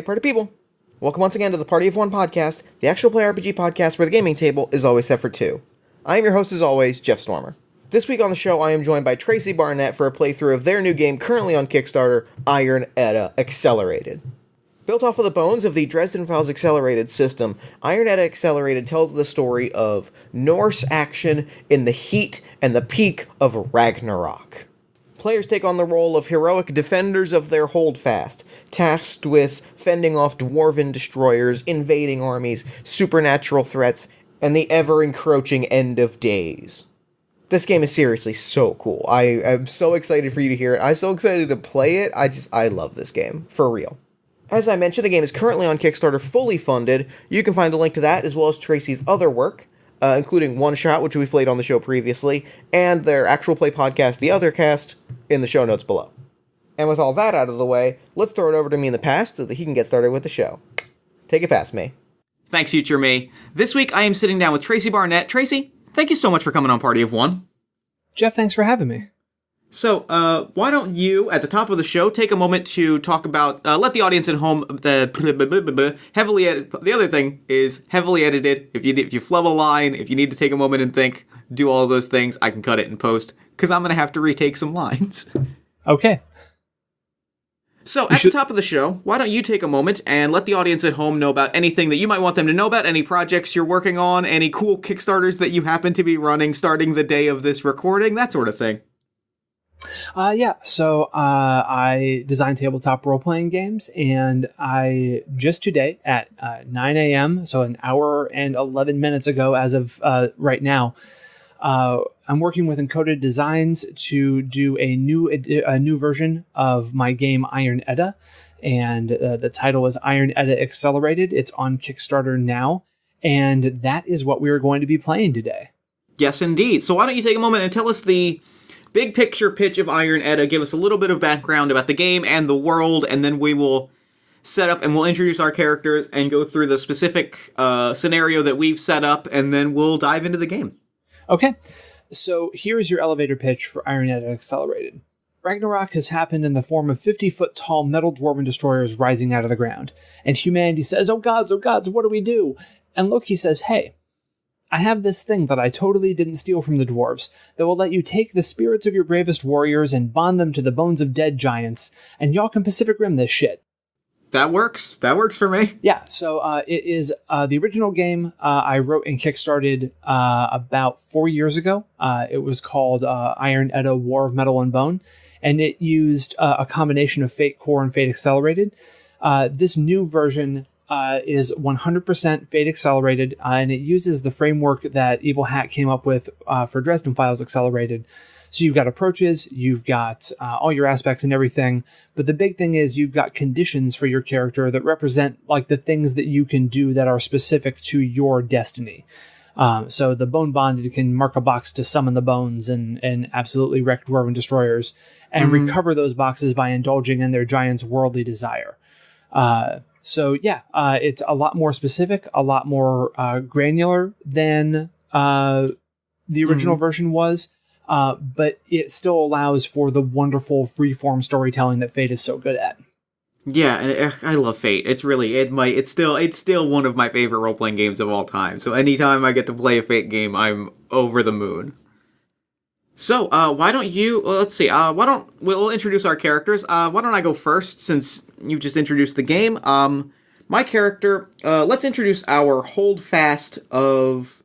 party people. Welcome once again to the Party of One podcast, the actual play RPG podcast where the gaming table is always set for two. I am your host as always, Jeff Stormer. This week on the show, I am joined by Tracy Barnett for a playthrough of their new game currently on Kickstarter, Iron Edda Accelerated. Built off of the bones of the Dresden Files Accelerated system, Iron Edda Accelerated tells the story of Norse action in the heat and the peak of Ragnarok. Players take on the role of heroic defenders of their Holdfast, tasked with fending off Dwarven destroyers, invading armies, supernatural threats, and the ever-encroaching end of days. This game is seriously so cool. I am so excited for you to hear it. I'm so excited to play it. I love this game. For real. As I mentioned, the game is currently on Kickstarter, fully funded. You can find a link to that, as well as Tracy's other work, including One Shot, which we've played on the show previously, and their actual play podcast, The Other Cast, in the show notes below. And with all that out of the way, let's throw it over to me in the past so that he can get started with the show. Take it past me. Thanks, future me. This week I am sitting down with Tracy Barnett. Tracy, thank you so much for coming on Party of One. Jeff, thanks for having me. So, why don't you, at the top of the show, take a moment to talk about, let the audience at home, heavily edit, the other thing is heavily edited. If you flub a line, if you need to take a moment and think, do all of those things, I can cut it in post, because I'm going to have to retake some lines. Okay. So, at the top of the show, why don't you take a moment and let the audience at home know about anything that you might want them to know about, any projects you're working on, any cool Kickstarters that you happen to be running starting the day of this recording, that sort of thing. So I design tabletop role-playing games, and I just today at 9 a.m., so an hour and 11 minutes ago as of right now, I'm working with Encoded Designs to do a new version of my game Iron Edda, and the title is Iron Edda Accelerated. It's on Kickstarter now, and that is what we are going to be playing today. Yes, indeed. So why don't you take a moment and tell us the big picture pitch of Iron Edda, give us a little bit of background about the game and the world, and then we will set up and we'll introduce our characters and go through the specific scenario that we've set up, and then we'll dive into the game. Okay, so here's your elevator pitch for Iron Edda Accelerated. Ragnarok has happened in the form of 50-foot tall metal dwarven destroyers rising out of the ground, and humanity says, oh gods, what do we do? And Loki says, hey, I have this thing that I totally didn't steal from the dwarves that will let you take the spirits of your bravest warriors and bond them to the bones of dead giants, and y'all can Pacific Rim this shit. That works. That works for me. Yeah, so it is the original game I wrote and kickstarted about 4 years ago. It was called Iron Edda War of Metal and Bone, and it used a combination of Fate Core and Fate Accelerated. This new version is 100% Fate Accelerated, and it uses the framework that Evil Hat came up with for Dresden Files Accelerated. So you've got approaches, you've got all your aspects and everything, but the big thing is you've got conditions for your character that represent like the things that you can do that are specific to your destiny. So the Bone Bonded can mark a box to summon the bones and absolutely wreck Dwarven destroyers, and recover those boxes by indulging in their giant's worldly desire. It's a lot more specific, a lot more granular than the original version was, but it still allows for the wonderful freeform storytelling that Fate is so good at. Yeah, and I love Fate. It's really it's still one of my favorite role playing games of all time. So anytime I get to play a Fate game, I'm over the moon. So why don't you? Well, let's see. We'll introduce our characters? Why don't I go first since you just introduced the game? My character. Let's introduce our Holdfast of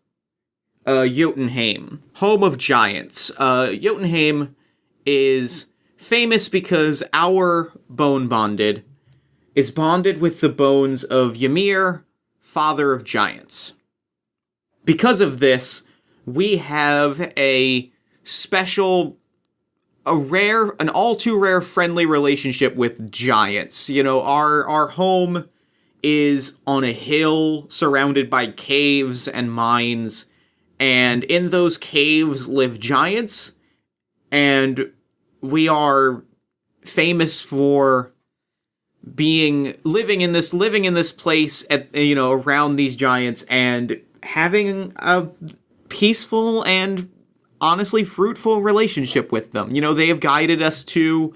Jotunheim, home of giants. Jotunheim is famous because our Bone Bonded is bonded with the bones of Ymir, father of giants. Because of this, we have an all too rare friendly relationship with giants. You know, our home is on a hill surrounded by caves and mines, and in those caves live giants, and we are famous for living in this place around these giants and having a peaceful and honestly fruitful relationship with them. You know, they have guided us to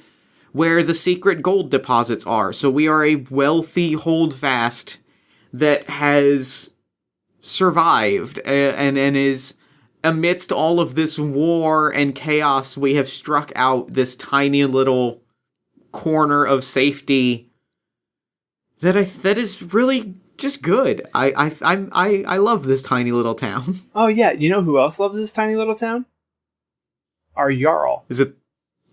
where the secret gold deposits are. So we are a wealthy Holdfast that has survived and is amidst all of this war and chaos. We have struck out this tiny little corner of safety that is really just good. I love this tiny little town. Oh yeah, you know who else loves this tiny little town? Our Jarl. Is it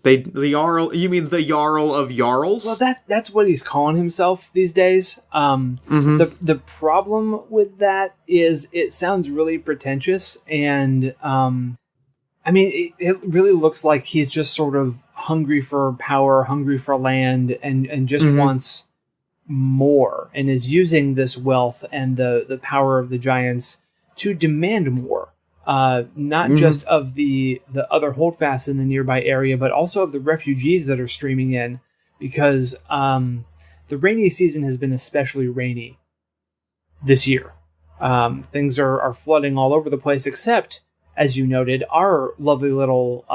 the Jarl? You mean the Jarl of Jarls? Well, that's what he's calling himself these days. The problem with that is it sounds really pretentious, and I mean, it really looks like he's just sort of hungry for power, hungry for land, and just wants more, and is using this wealth and the power of the giants to demand more. Not just of the other holdfasts in the nearby area, but also of the refugees that are streaming in, because the rainy season has been especially rainy this year. Things are flooding all over the place, except, as you noted, our lovely little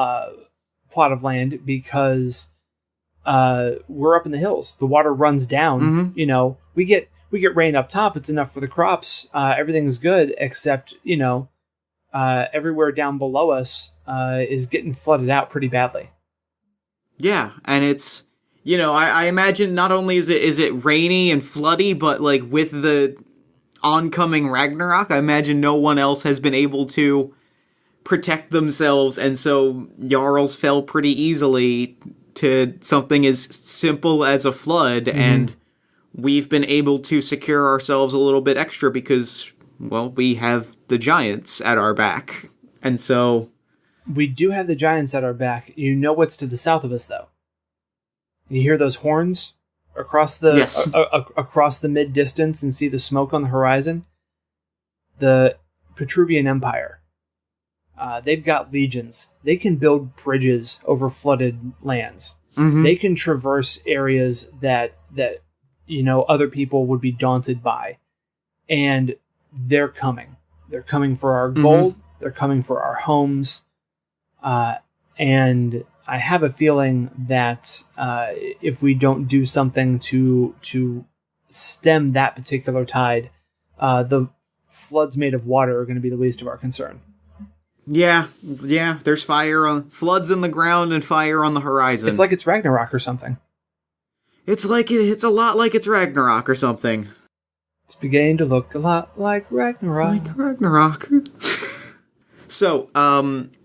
plot of land, because we're up in the hills. The water runs down. You know, we get rain up top. It's enough for the crops. Everything's good, except, you know, everywhere down below us is getting flooded out pretty badly. Yeah, and it's, you know, I imagine not only is it rainy and floody, but like with the oncoming Ragnarok, I imagine no one else has been able to protect themselves, and so Jarls fell pretty easily to something as simple as a flood, and we've been able to secure ourselves a little bit extra because, well, we have the giants at our back. And so we do have the giants at our back. You know what's to the south of us, though? You hear those horns across the across the mid distance and see the smoke on the horizon? The Petruvian Empire. They've got legions. They can build bridges over flooded lands. They can traverse areas that you know other people would be daunted by, and they're coming. They're coming for our gold. They're coming for our homes. And I have a feeling that if we don't do something to stem that particular tide, the floods made of water are going to be the least of our concern. Yeah. There's floods in the ground and fire on the horizon. It's like it's Ragnarok or something. It's a lot like it's Ragnarok or something. It's beginning to look a lot like Ragnarok. Like Ragnarok. So,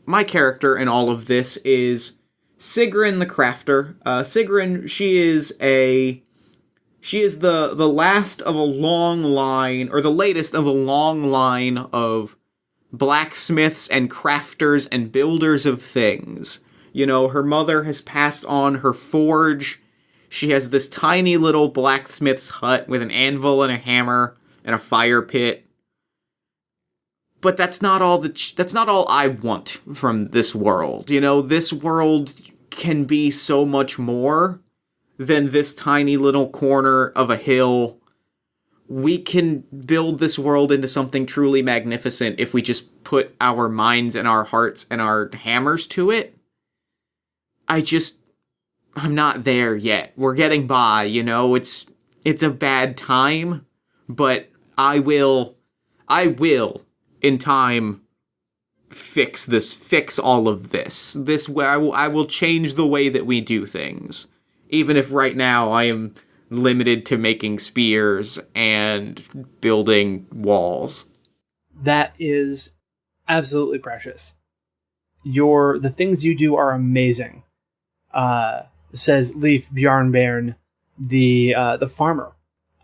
my character in all of this is Sigrun the Crafter. Sigrun, she is the last of a long line, or the latest of a long line of blacksmiths and crafters and builders of things. You know, her mother has passed on her forge. She has this tiny little blacksmith's hut with an anvil and a hammer and a fire pit. But that's not all I want from this world. You know, this world can be so much more than this tiny little corner of a hill. We can build this world into something truly magnificent if we just put our minds and our hearts and our hammers to it. I'm not there yet. We're getting by, you know, it's a bad time, but I will in time fix all of this. This way I will change the way that we do things. Even if right now I am limited to making spears and building walls. That is absolutely precious. The things you do are amazing. Says Leif Bjarnbjorn, the farmer.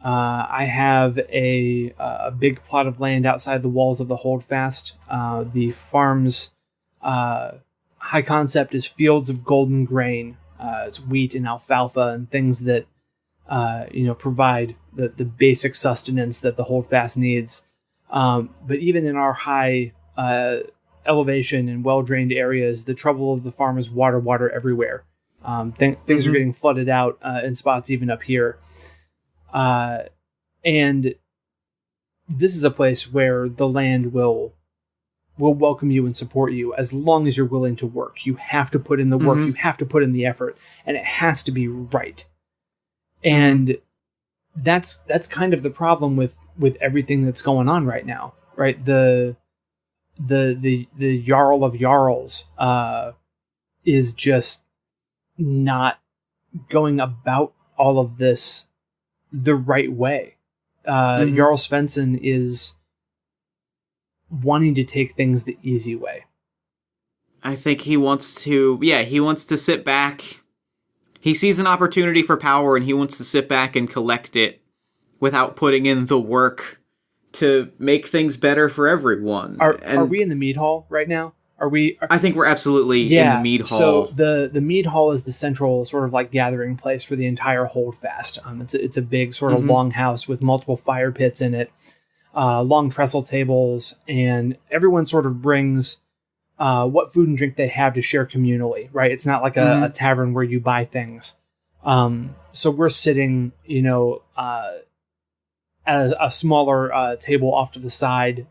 I have a big plot of land outside the walls of the Holdfast. The farm's high concept is fields of golden grain. It's wheat and alfalfa and things that provide the basic sustenance that the Holdfast needs. But even in our high elevation and well-drained areas, the trouble of the farm is water everywhere. Things are getting flooded out in spots even up here. And this is a place where the land will will welcome you and support you as long as you're willing to work. You have to put in the work, you have to put in the effort, and it has to be right. And that's kind of the problem with everything that's going on right now, right? The Jarl of Jarls is just not going about all of this the right way. Jarl Svensson is wanting to take things the easy way. I think he wants to sit back. He sees an opportunity for power and he wants to sit back and collect it without putting in the work to make things better for everyone. Are we in the mead hall right now? I think we're absolutely in the mead hall. So the mead hall is the central sort of like gathering place for the entire Holdfast. It's a big sort of long house with multiple fire pits in it, long trestle tables, and everyone sort of brings what food and drink they have to share communally, right? It's not like a tavern where you buy things. So we're sitting, at a smaller table off to the side,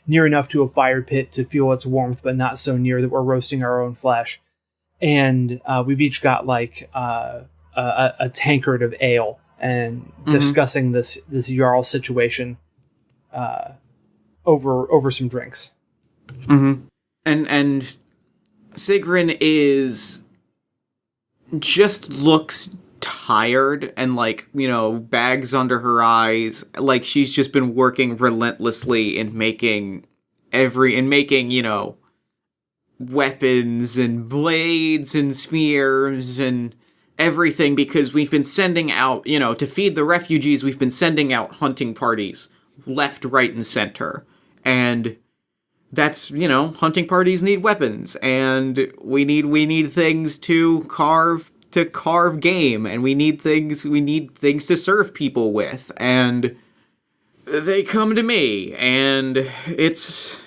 near enough to a fire pit to feel its warmth, but not so near that we're roasting our own flesh. And we've each got like a tankard of ale and discussing this Jarl situation over some drinks. And Sigrun just looks tired and like, bags under her eyes, like she's just been working relentlessly in making weapons and blades and spears and everything, because we've been sending out, to feed the refugees, we've been sending out hunting parties left, right, and center. And that's, hunting parties need weapons, and we need things to carve game, and we need things to serve people with, and they come to me, and it's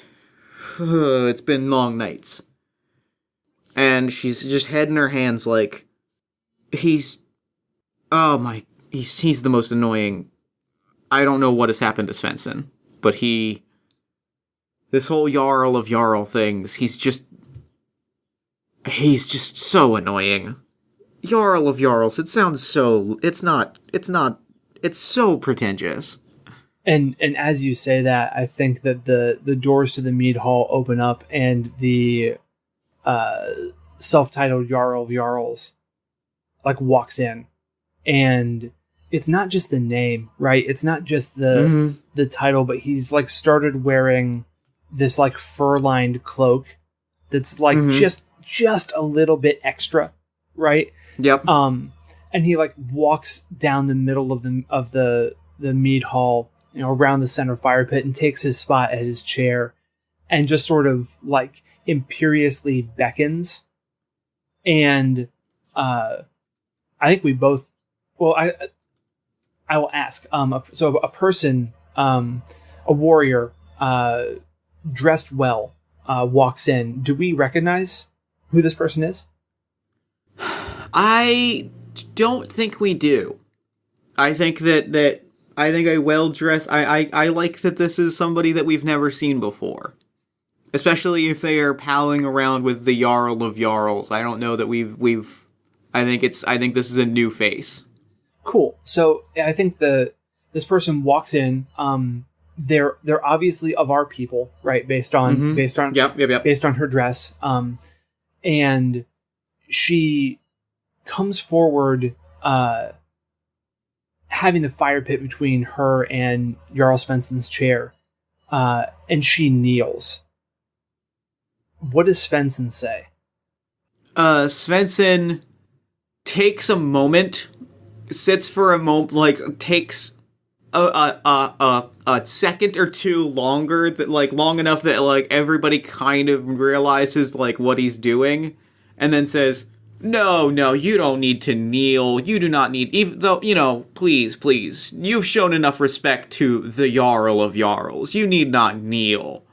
been long nights. And she's just head in her hands like, he's the most annoying. I don't know what has happened to Svensson, but this whole Jarl of Jarl things, he's just so annoying. Jarl of Jarls, it sounds so, it's so pretentious. And as you say that, I think that the doors to the mead hall open up and the self-titled Jarl of Jarls like walks in, and it's not just the name, right? It's not just the title, but he's like started wearing this like fur-lined cloak that's like just a little bit extra, right? Yep. And he like walks down the middle of the mead hall, around the center fire pit, and takes his spot at his chair and just sort of like imperiously beckons. And I think we both, well, I will ask, so a person, a warrior, dressed well, walks in. Do we recognize who this person is? I don't think we do. I think that a well-dressed... I like that this is somebody that we've never seen before. Especially if they are palling around with the Jarl of Jarls. I don't know that we've... I think this is a new face. Cool. So I think this person walks in. They're obviously of our people, right? Based on Yep. based on her dress. And she comes forward, having the fire pit between her and Jarl Svensson's chair, and she kneels. What does Svensson say? Svensson takes a moment, sits for a moment, like takes a second or two longer, that like long enough that like everybody kind of realizes like what he's doing, and then says, No, you don't need to kneel. You do not need, even though, please, you've shown enough respect to the Jarl of Jarls. You need not kneel.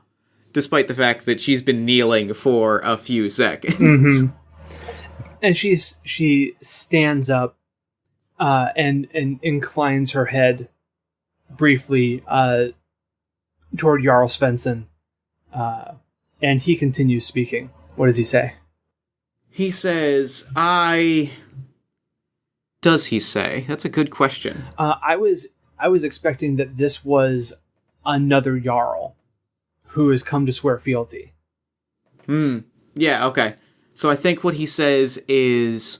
Despite the fact that she's been kneeling for a few seconds. And she stands up and inclines her head briefly toward Jarl Svensson And he continues speaking. What does he say? He says, Does he say? That's a good question. I was expecting that this was another Jarl who has come to swear fealty. Yeah, okay. So I think what he says is,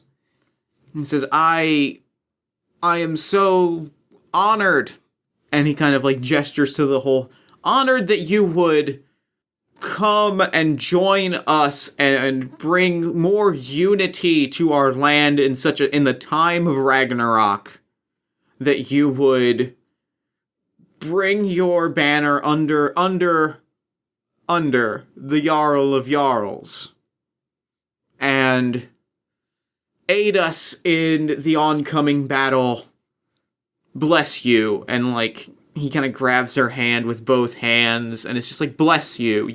he says, I am so honored. And he kind of like gestures to the whole, honored that you would come and join us and bring more unity to our land in the time of Ragnarok, that you would bring your banner under the Jarl of Jarls and aid us in the oncoming battle. Bless you. And like he kind of grabs her hand with both hands and it's just like, bless you.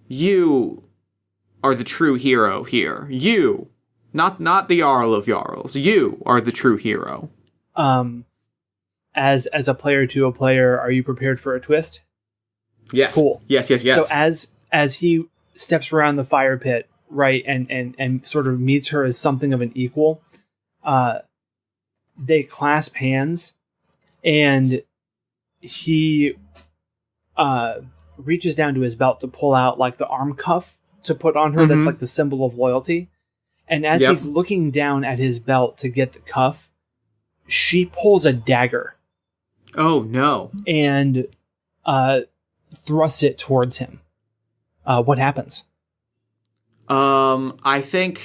You are the true hero here. You, not the Jarl of Jarls. You are the true hero. As a player to a player, are you prepared for a twist? Yes. Cool. Yes. So as he steps around the fire pit, right, and sort of meets her as something of an equal, they clasp hands, and he reaches down to his belt to pull out like the arm cuff to put on her. That's like the symbol of loyalty. And as he's looking down at his belt to get the cuff, she pulls a dagger. Oh no! And thrusts it towards him. What happens? I think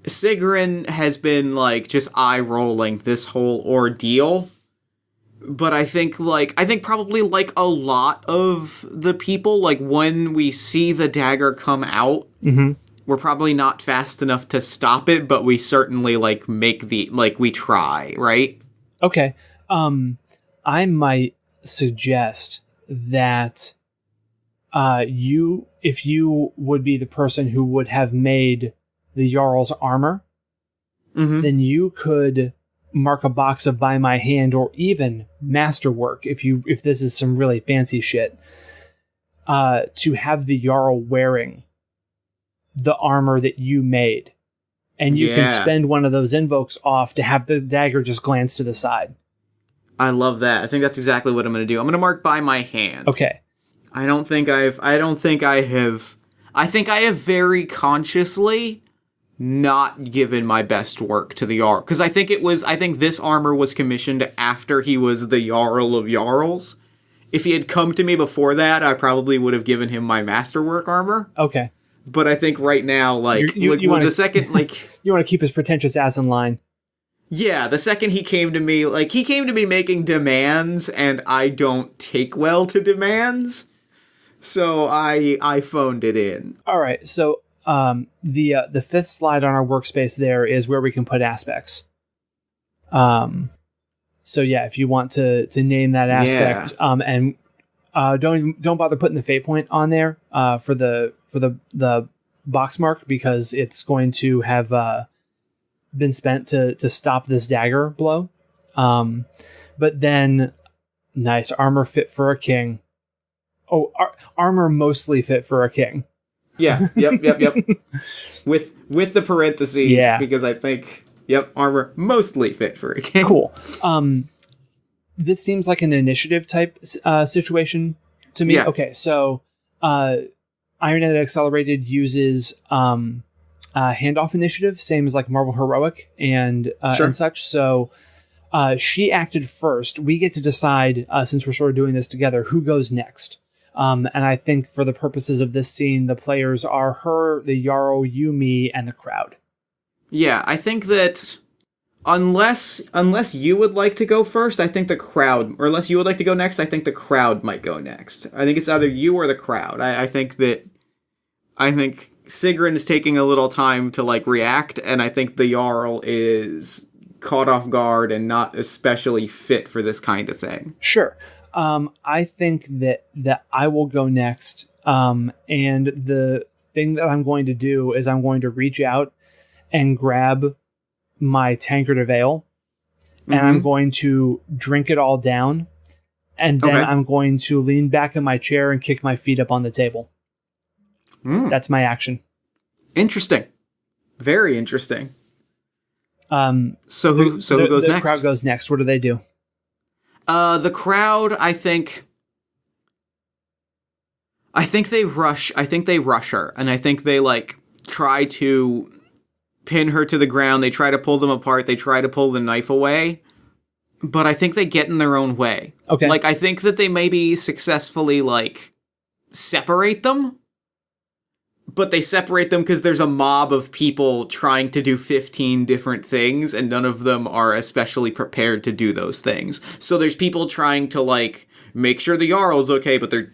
Sigrun has been like just eye rolling this whole ordeal, but I think probably like a lot of the people, like when we see the dagger come out, we're probably not fast enough to stop it, but we certainly like we try, right? Okay. I might suggest that if you would be the person who would have made the Jarl's armor, then you could mark a box of by my hand or even masterwork if this is some really fancy shit, to have the Jarl wearing the armor that you made. And you can spend one of those invokes off to have the dagger just glance to the side. I love that. I think that's exactly what I'm going to do. I'm going to mark by my hand. Okay. I think I have very consciously not given my best work to the Jarl. Because I think this armor was commissioned after he was the Jarl of Jarls. If he had come to me before that, I probably would have given him my masterwork armor. Okay. But I think right now, you want to keep his pretentious ass in line. Yeah, the second he came to me making demands, and I don't take well to demands, so I phoned it in. All right, so the fifth slide on our workspace there is where we can put aspects. So yeah, if you want to name that aspect, and don't bother putting the fate point on there for the box mark, because it's going to have been spent to stop this dagger blow. But then, nice armor fit for a king. Oh, armor mostly fit for a king. Yeah. Yep. with the parentheses, because I think armor mostly fit for a king. Cool. This seems like an initiative type situation to me. Yeah. Okay, so Iron Edda Accelerated uses handoff initiative, same as like Marvel Heroic and such. So she acted first. We get to decide, since we're sort of doing this together, who goes next. And I think for the purposes of this scene, the players are her, the Jarl, you, me, and the crowd. Yeah, I think that unless you would like to go first, I think the crowd, or unless you would like to go next, I think the crowd might go next. I think it's either you or the crowd. I think Sigrun is taking a little time to like react, and I think the Jarl is caught off guard and not especially fit for this kind of thing. Sure. I think that I will go next. And the thing that I'm going to do is I'm going to reach out and grab my tankard of ale and I'm going to drink it all down, and then I'm going to lean back in my chair and kick my feet up on the table. That's my action. Interesting. Very interesting. So who goes next? The crowd goes next. What do they do? The crowd, I think they rush. I think they rush her, and I think they like try to pin her to the ground. They try to pull them apart. They try to pull the knife away, but I think they get in their own way. Okay. Like I think that they maybe successfully like separate them, but they separate them because there's a mob of people trying to do 15 different things, and none of them are especially prepared to do those things. So there's people trying to, like, make sure the Jarl's okay, but they're,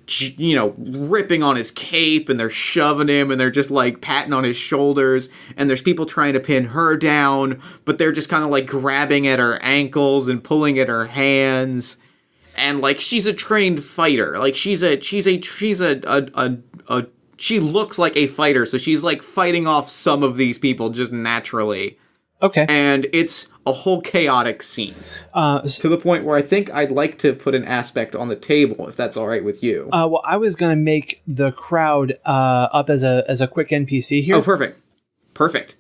ripping on his cape, and they're shoving him, and they're just, like, patting on his shoulders. And there's people trying to pin her down, but they're just kind of, like, grabbing at her ankles and pulling at her hands. And, like, she's a trained fighter. Like, she looks like a fighter, so she's, like, fighting off some of these people just naturally. Okay. And it's a whole chaotic scene. To the point where I think I'd like to put an aspect on the table, if that's all right with you. Well, I was going to make the crowd up as a quick NPC here. Oh, perfect. Perfect.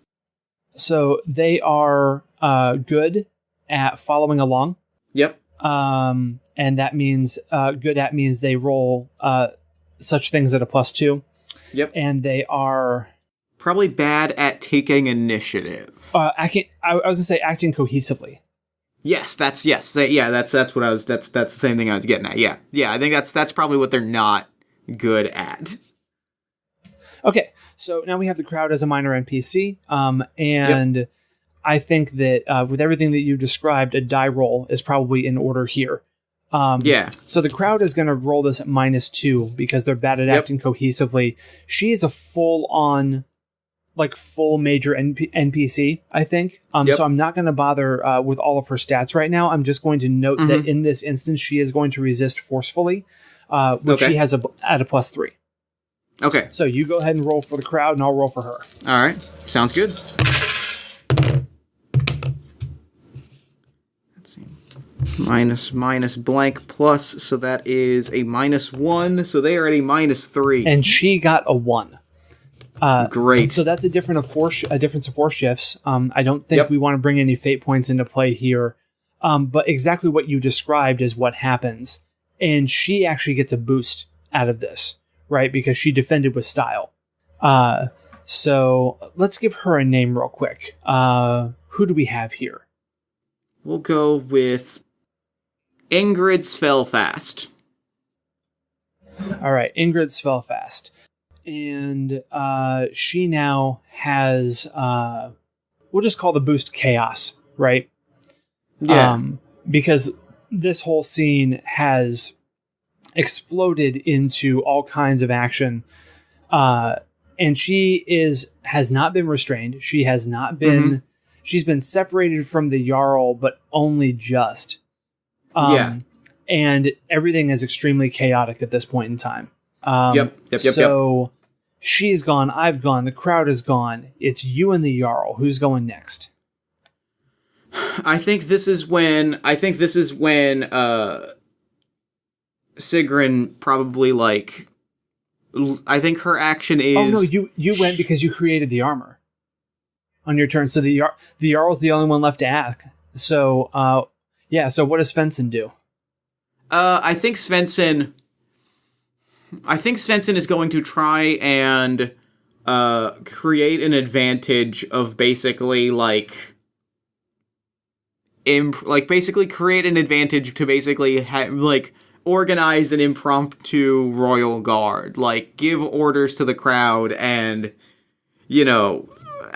So they are good at following along. Yep. And that means means they roll such things at a +2. Yep. And they are probably bad at taking initiative. I was gonna say acting cohesively. Yes, that's what I was. That's the same thing I was getting at. Yeah. I think that's probably what they're not good at. Okay, so now we have the crowd as a minor NPC, and I think that with everything that you described, a die roll is probably in order here. So the crowd is going to roll this at -2 because they're bad at acting cohesively. She is a full major NPC, I think. So I'm not going to bother with all of her stats right now. I'm just going to note that in this instance, she is going to resist forcefully, which she has at a +3. Okay. So you go ahead and roll for the crowd, and I'll roll for her. All right. Sounds good. Minus blank plus, so that is a -1, so they are at a -3. And she got a 1. Great. So that's a difference of 4 shifts. I don't think we want to bring any fate points into play here. But exactly what you described is what happens. And she actually gets a boost out of this, right? Because she defended with style. So let's give her a name real quick. Who do we have here? We'll go with Ingrid Spellfast. All right, Ingrid Spellfast. And she now has, we'll just call the boost Chaos, right? Yeah. Because this whole scene has exploded into all kinds of action. And she has not been restrained. She has not been, she's been separated from the Jarl, but only just. And everything is extremely chaotic at this point in time. So she's gone, I've gone, the crowd is gone. It's you and the Jarl. Who's going next? I think this is when Sigrun probably like. I think her action is. Oh no, you went because you created the armor on your turn. So the Jarl's the only one left to ask. So So what does Svensson do? I think Svensson is going to try and create an advantage of basically create an advantage to basically organize an impromptu royal guard, give orders to the crowd, and I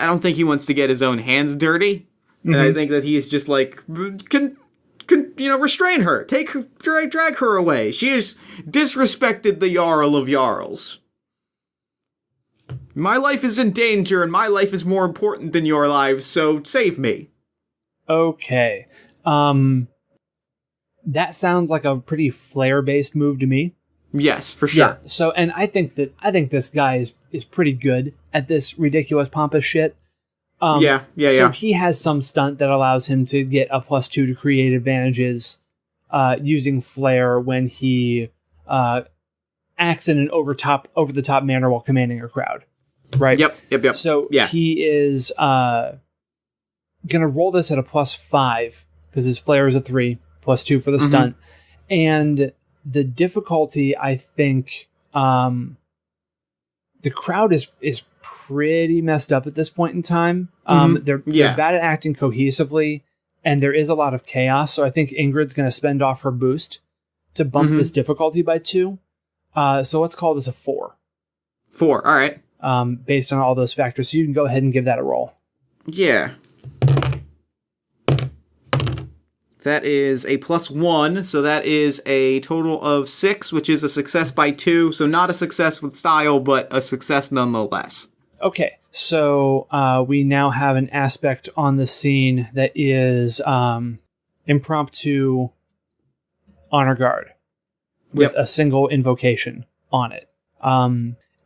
don't think he wants to get his own hands dirty, and I think that he's just restrain her, drag her away. She has disrespected the Jarl of Jarls. My life is in danger, and my life is more important than your lives, so save me. Okay. That sounds like a pretty flair-based move to me. Yes, for sure. Yeah, so, and I think this guy is pretty good at this ridiculous, pompous shit. So he has some stunt that allows him to get a +2 to create advantages using flair when he acts in an over the top manner while commanding a crowd. Right? Yep. So he is going to roll this at a +5 because his flair is a 3, +2 for the stunt. And the difficulty, I think, the crowd is pretty messed up at this point in time. They're bad at acting cohesively, and there is a lot of chaos. So I think Ingrid's going to spend off her boost to bump this difficulty by 2. So let's call this a 4. 4, all right. Based on all those factors. So you can go ahead and give that a roll. Yeah. That is a +1, so that is a total of 6, which is a success by 2. So not a success with style, but a success nonetheless. Okay, so we now have an aspect on the scene that is impromptu honor guard with a single invocation on it.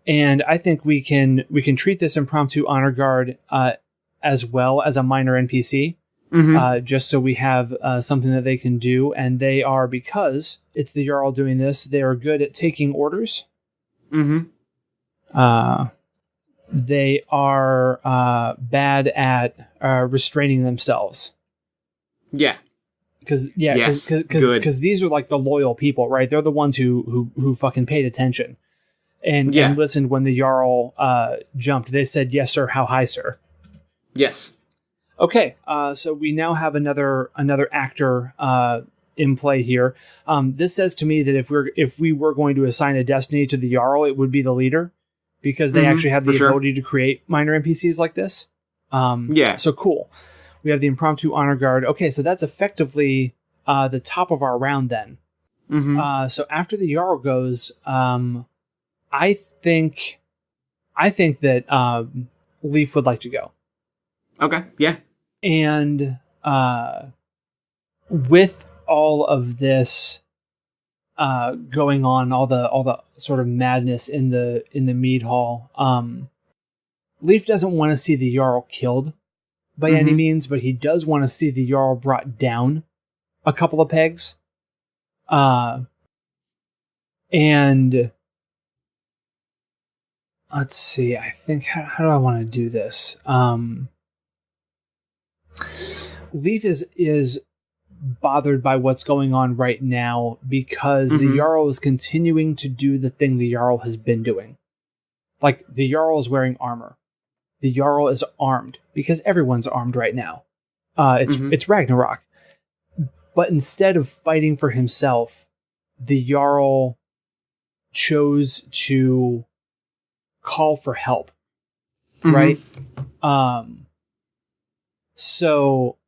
And I think we can treat this impromptu honor guard as well as a minor NPC, just so we have something that they can do. And they are, because it's the Jarl doing this, they are good at taking orders. They are bad at restraining themselves. Yeah. Because these are like the loyal people, right? They're the ones who fucking paid attention. And listened when the Jarl jumped. They said, "Yes, sir. How high, sir?" Yes. Okay. So we now have another actor in play here. This says to me that if we were going to assign a destiny to the Jarl, it would be the leader, because they actually have the ability to create minor NPCs like this. So cool. We have the impromptu honor guard. Okay, so that's effectively the top of our round then. So after the Jarl goes. I think that Leaf would like to go. Okay, yeah. And with all of this going on, all the sort of madness in the mead hall, Leaf doesn't want to see the Jarl killed by any means, but he does want to see the Jarl brought down a couple of pegs. And let's see, I think, how do I want to do this? Leaf is bothered by what's going on right now because the Jarl is continuing to do the thing the Jarl has been doing. Like, the Jarl is wearing armor. The Jarl is armed, because everyone's armed right now. It's Ragnarok. But instead of fighting for himself, the Jarl chose to call for help, right? So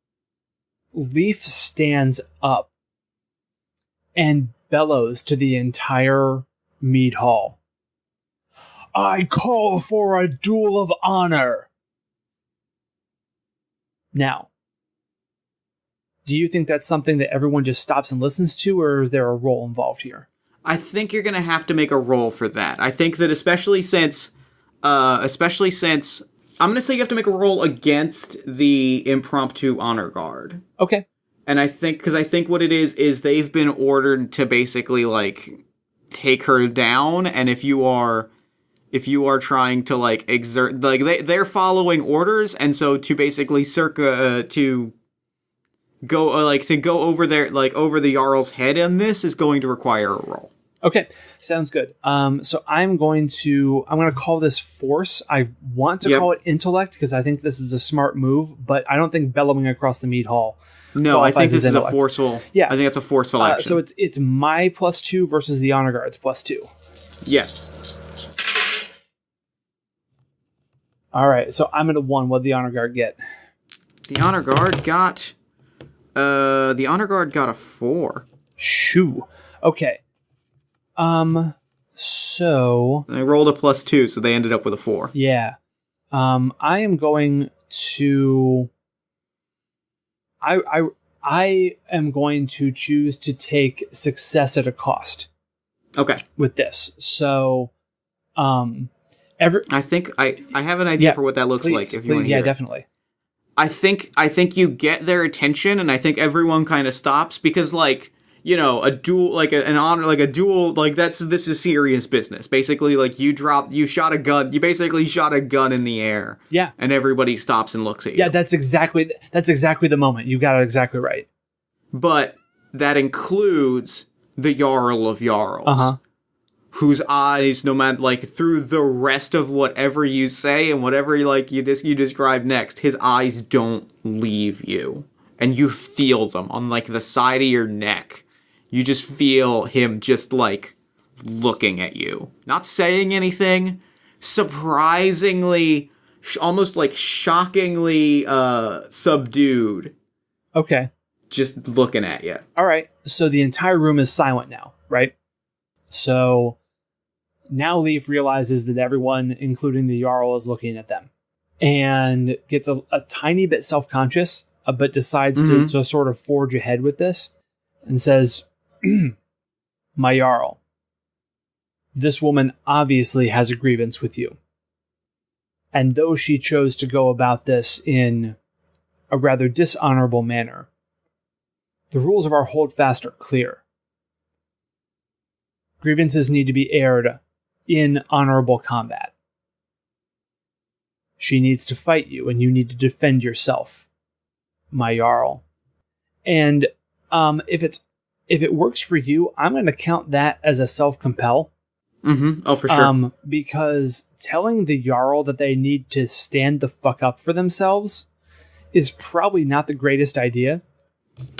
Leaf stands up and bellows to the entire mead hall, "I call for a duel of honor!" Now, do you think that's something that everyone just stops and listens to, or is there a role involved here? I think you're going to have to make a roll for that. I think that especially since I'm going to say you have to make a roll against the impromptu honor guard. Okay. And I think what it is they've been ordered to basically like take her down, and if you are trying to like exert, like they're following orders, and so to basically to go over there, like over the Jarl's head, and this is going to require a roll. Okay, sounds good. So I'm going to call this force. I want to call it intellect because I think this is a smart move, but I don't think bellowing across the mead hall. No, I think this is a forceful. Yeah, I think it's a forceful action. So it's my +2 versus the honor guard's +2. Yeah. All right, so I'm at a 1. What'd the honor guard get? The honor guard got a 4. Shoo. Okay. So they rolled a +2, so they ended up with a 4. Yeah. I am going to I am going to choose to take success at a cost. Okay. With this. So I think I have an idea for what that looks like if you want to hear it. Definitely. I think you get their attention, and I think everyone kind of stops because, like, you know, a duel, like an honor, like a duel, like this is serious business. Basically, like you shot a gun, you basically shot a gun in the air. Yeah. And everybody stops and looks at you. Yeah, that's exactly the moment. You got it exactly right. But that includes the Jarl of Jarls, whose eyes, no matter, like, through the rest of whatever you say and whatever you describe next, his eyes don't leave you, and you feel them on, like, the side of your neck. You just feel him just, like, looking at you, not saying anything, surprisingly, almost like shockingly subdued. Okay. Just looking at you. All right. So the entire room is silent now, right? So now Leaf realizes that everyone, including the Jarl, is looking at them and gets a tiny bit self-conscious, but decides to sort of forge ahead with this and says, my Jarl, this woman obviously has a grievance with you. And though she chose to go about this in a rather dishonorable manner, the rules of our Holdfast are clear. Grievances need to be aired in honorable combat. She needs to fight you, and you need to defend yourself, my Jarl. And if it works for you, I'm going to count that as a self-compel. Oh, for sure. Because telling the Jarl that they need to stand the fuck up for themselves is probably not the greatest idea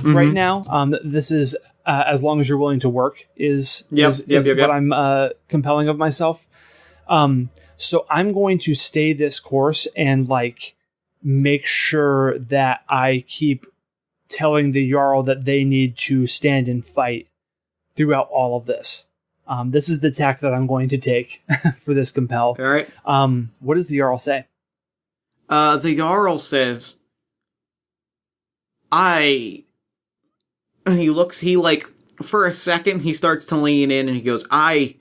right now. This is as long as you're willing to work is what I'm compelling of myself. So I'm going to stay this course and like make sure that I keep telling the Jarl that they need to stand and fight throughout all of this. This is the tack that I'm going to take for this compel. All right. What does the Jarl say? The Jarl says, for a second, he starts to lean in and he goes, and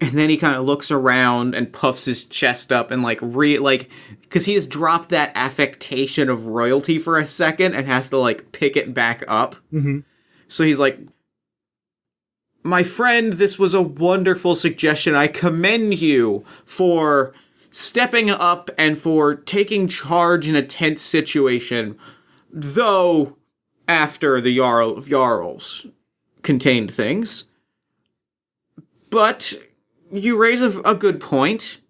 then he kind of looks around and puffs his chest up and because he has dropped that affectation of royalty for a second and has to like pick it back up. So he's like, my friend, this was a wonderful suggestion. I commend you for stepping up and for taking charge in a tense situation, though after the Jarl of Jarls contained things. But you raise a good point.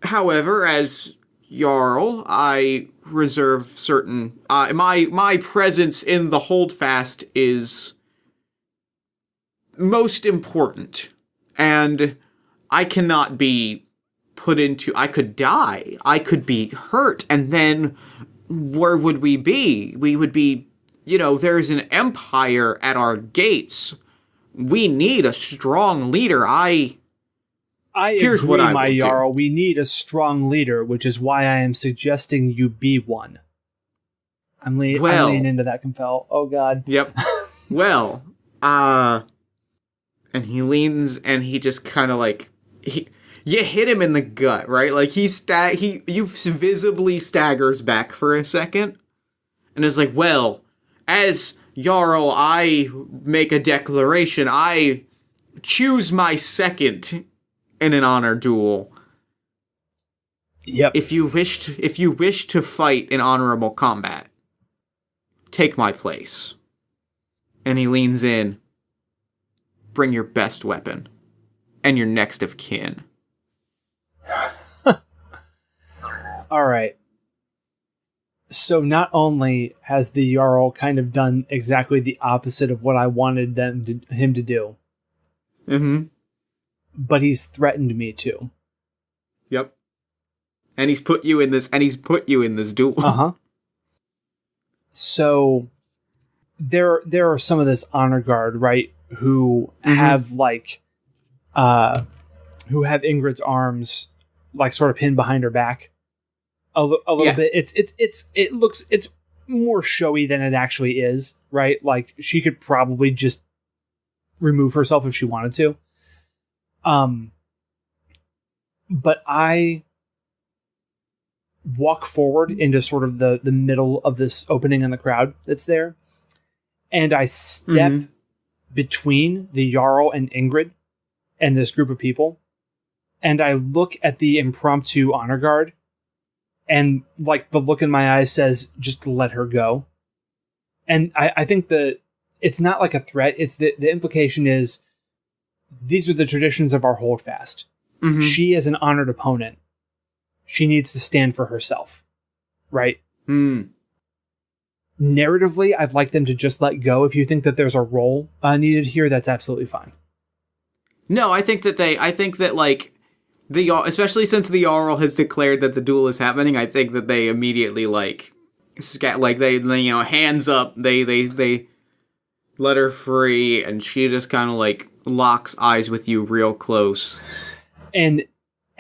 However, as Jarl, I reserve certain... my presence in the Holdfast is most important, and I cannot be put into... I could die. I could be hurt, and then where would we be? We would be... there's an empire at our gates. We need a strong leader. Here's agree, what I my Jarl. We need a strong leader, which is why I am suggesting you be one. I'm leaning into that compel. Oh, God. Yep. Well, and he leans and he just kind of like... You hit him in the gut, right? Like, he visibly staggers back for a second and is like, well, as Jarl, I make a declaration. I choose my second in an honor duel. Yep. If you wish to fight in honorable combat, take my place. And he leans in. Bring your best weapon and your next of kin. All right. So not only has the Jarl kind of done exactly the opposite of what I wanted him to do, but he's threatened me too. Yep. And he's put you in this duel. So there are some of this honor guard, right, who have who have Ingrid's arms like sort of pinned behind her back. A little bit. It's more showy than it actually is, right? Like she could probably just remove herself if she wanted to. But I walk forward into sort of the middle of this opening in the crowd that's there. And I step between the Jarl and Ingrid and this group of people. And I look at the impromptu honor guard. And like the look in my eyes says, just let her go. And I think that it's not like a threat. It's the implication is these are the traditions of our Holdfast. Mm-hmm. She is an honored opponent. She needs to stand for herself. Right? Narratively, I'd like them to just let go. If you think that there's a role needed here, that's absolutely fine. No, I think that like especially since the Jarl has declared that the duel is happening, I think that they immediately they hands up, they let her free, and she just kind of like locks eyes with you real close. And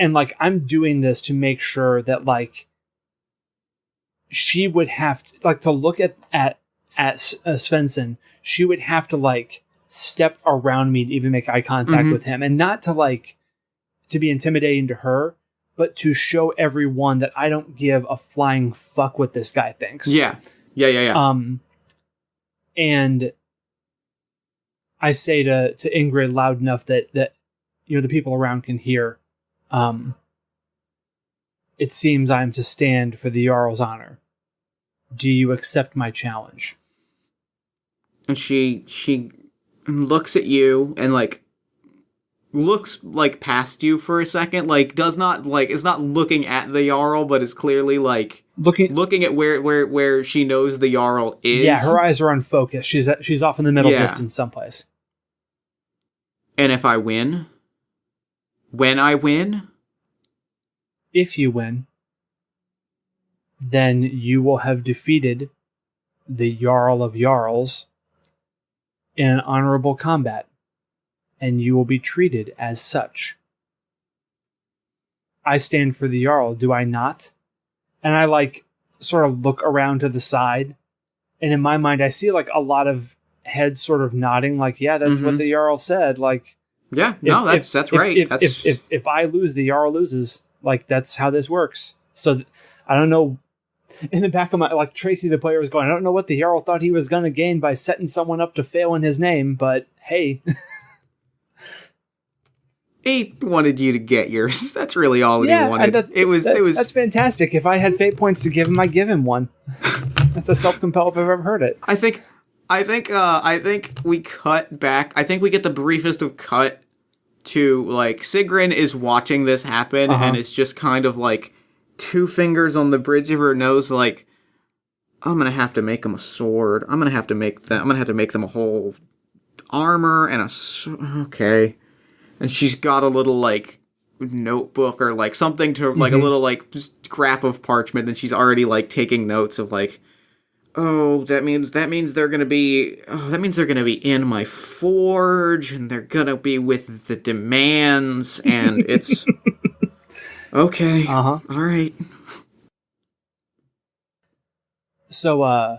like I'm doing this to make sure that like she would have to like to look at Svensson. She would have to like step around me to even make eye contact with him, and not to like to be intimidating to her, but to show everyone that I don't give a flying fuck what this guy thinks. Yeah. And I say to Ingrid loud enough that the people around can hear. It seems I am to stand for the Jarl's honor. Do you accept my challenge? And she looks at you and like looks like past you for a second, like is not looking at the Jarl, but is clearly like looking at where she knows the Jarl is. Yeah, her eyes are unfocused. She's off in the middle distance someplace. And if I win, when I win, if you win, then you will have defeated the Jarl of Jarls in an honorable combat, and you will be treated as such. I stand for the Jarl, do I not? And I like sort of look around to the side, and in my mind I see like a lot of heads sort of nodding, like, yeah, that's what the Jarl said. Like, yeah, no, that's right. If I lose, the Jarl loses. Like, that's how this works. So I don't know. In the back of my, like, Tracy, the player, was going, I don't know what the Jarl thought he was going to gain by setting someone up to fail in his name, but hey. He wanted you to get yours. That's really all he wanted. It was. That's fantastic. If I had fate points to give him, I'd give him one. That's a self-compel if I've ever heard it. I think we cut back. I think we get the briefest of cut to, like, Sigrun is watching this happen and it's just kind of like two fingers on the bridge of her nose, like, I'm gonna have to make them a sword. I'm gonna have to make them a whole armor and okay. And she's got a little like notebook or like something to like a little like just scrap of parchment, and she's already like taking notes of like, that means they're gonna be in my forge, and they're gonna be with the demands, and it's okay. All right. So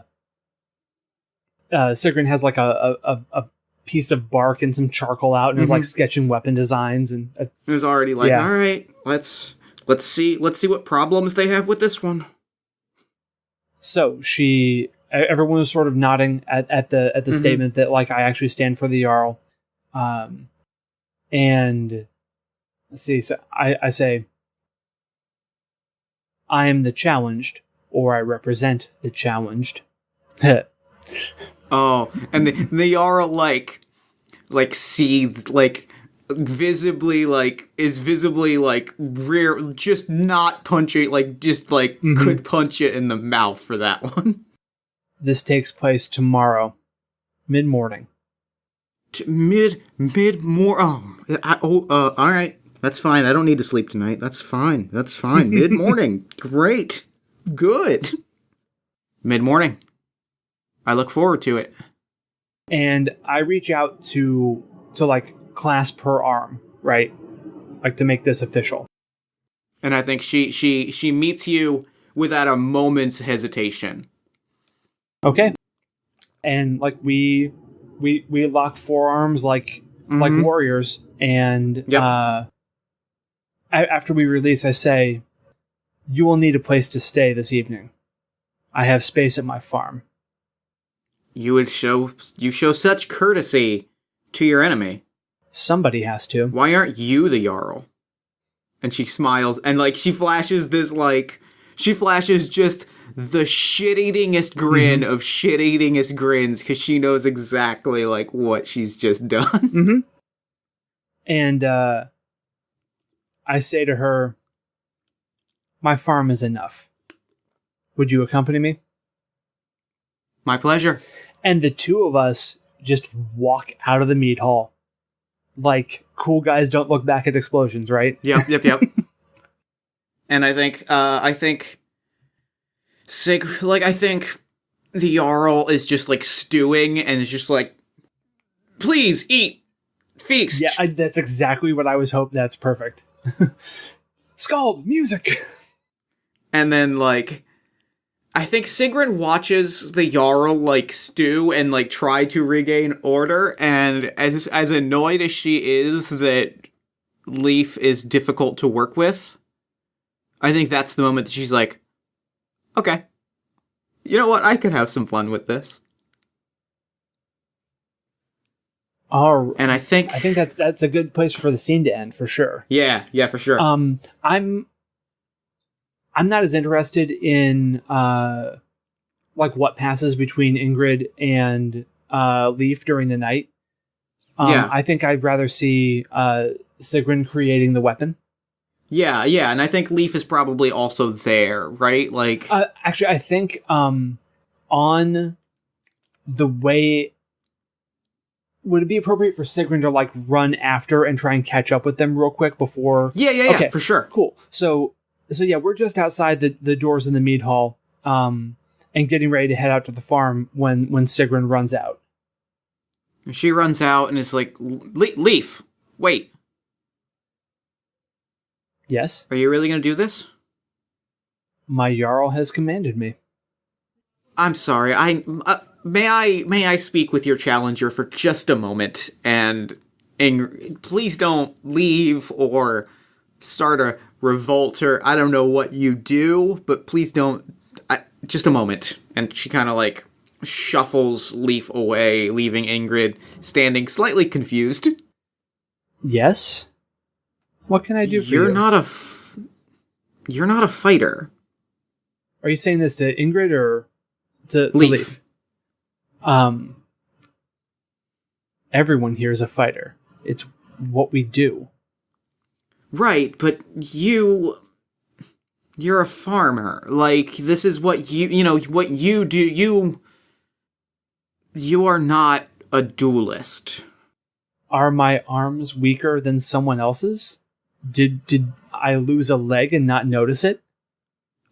Sigrun has like a piece of bark and some charcoal out, and is like sketching weapon designs, and is already like, all right, let's see what problems they have with this one. So everyone was sort of nodding at the statement that like I actually stand for the Jarl, and let's see. So I say, I am the challenged, or I represent the challenged. Oh, and the Jarl like seethed, like visibly like is visibly like rear, just not punching, like just like could punch it in the mouth for that one. This takes place tomorrow, mid-morning. Mid-morning. All right, that's fine. I don't need to sleep tonight. That's fine. Mid-morning. Great. Good. Mid-morning. I look forward to it. And I reach out to like clasp her arm, right? Like to make this official. And I think she meets you without a moment's hesitation. Okay. And like we lock forearms like warriors, and after we release, I say, You will need a place to stay this evening. I have space at my farm. You show such courtesy to your enemy. Somebody has to. Why aren't you the Jarl? And she smiles, and, like, she flashes just the shit-eatingest grin of shit-eatingest grins, because she knows exactly, like, what she's just done. Mm-hmm. And, I say to her, my farm is enough. Would you accompany me? My pleasure. And the two of us just walk out of the mead hall. Like, cool guys don't look back at explosions, right? Yep. And I think the Jarl is just, like, stewing, and is just like, please, eat, feast. Yeah, that's exactly what I was hoping. That's perfect. Scald, music! And then, like, I think Sigrun watches the Jarl, like, stew and, like, try to regain order, and as annoyed as she is that Leaf is difficult to work with, I think that's the moment that she's like, okay, you know what, I could have some fun with this. And I think that's a good place for the scene to end, for sure. Yeah, for sure. I'm not as interested in like what passes between Ingrid and Leaf during the night. I think I'd rather see Sigrun creating the weapon. Yeah, and I think Leaf is probably also there, right? Like, actually, I think on the way, would it be appropriate for Sigrun to, like, run after and try and catch up with them real quick before? Yeah, okay, for sure. Cool. So yeah, we're just outside the doors in the mead hall, and getting ready to head out to the farm when Sigrun runs out. She runs out and is like, Leaf, wait. Yes? Are you really going to do this? My Jarl has commanded me. I'm sorry. May I speak with your challenger for just a moment? And please don't leave or start a revolt, or I don't know what you do, but please don't. Just a moment. And she kind of, like, shuffles Leaf away, leaving Ingrid standing slightly confused. Yes? What can I do for you? You're not a fighter. Are you saying this to Ingrid or to Leaf? Everyone here is a fighter. It's what we do. Right, but you're a farmer. Like, this is what what you do. You are not a duelist. Are my arms weaker than someone else's? Did I lose a leg and not notice it?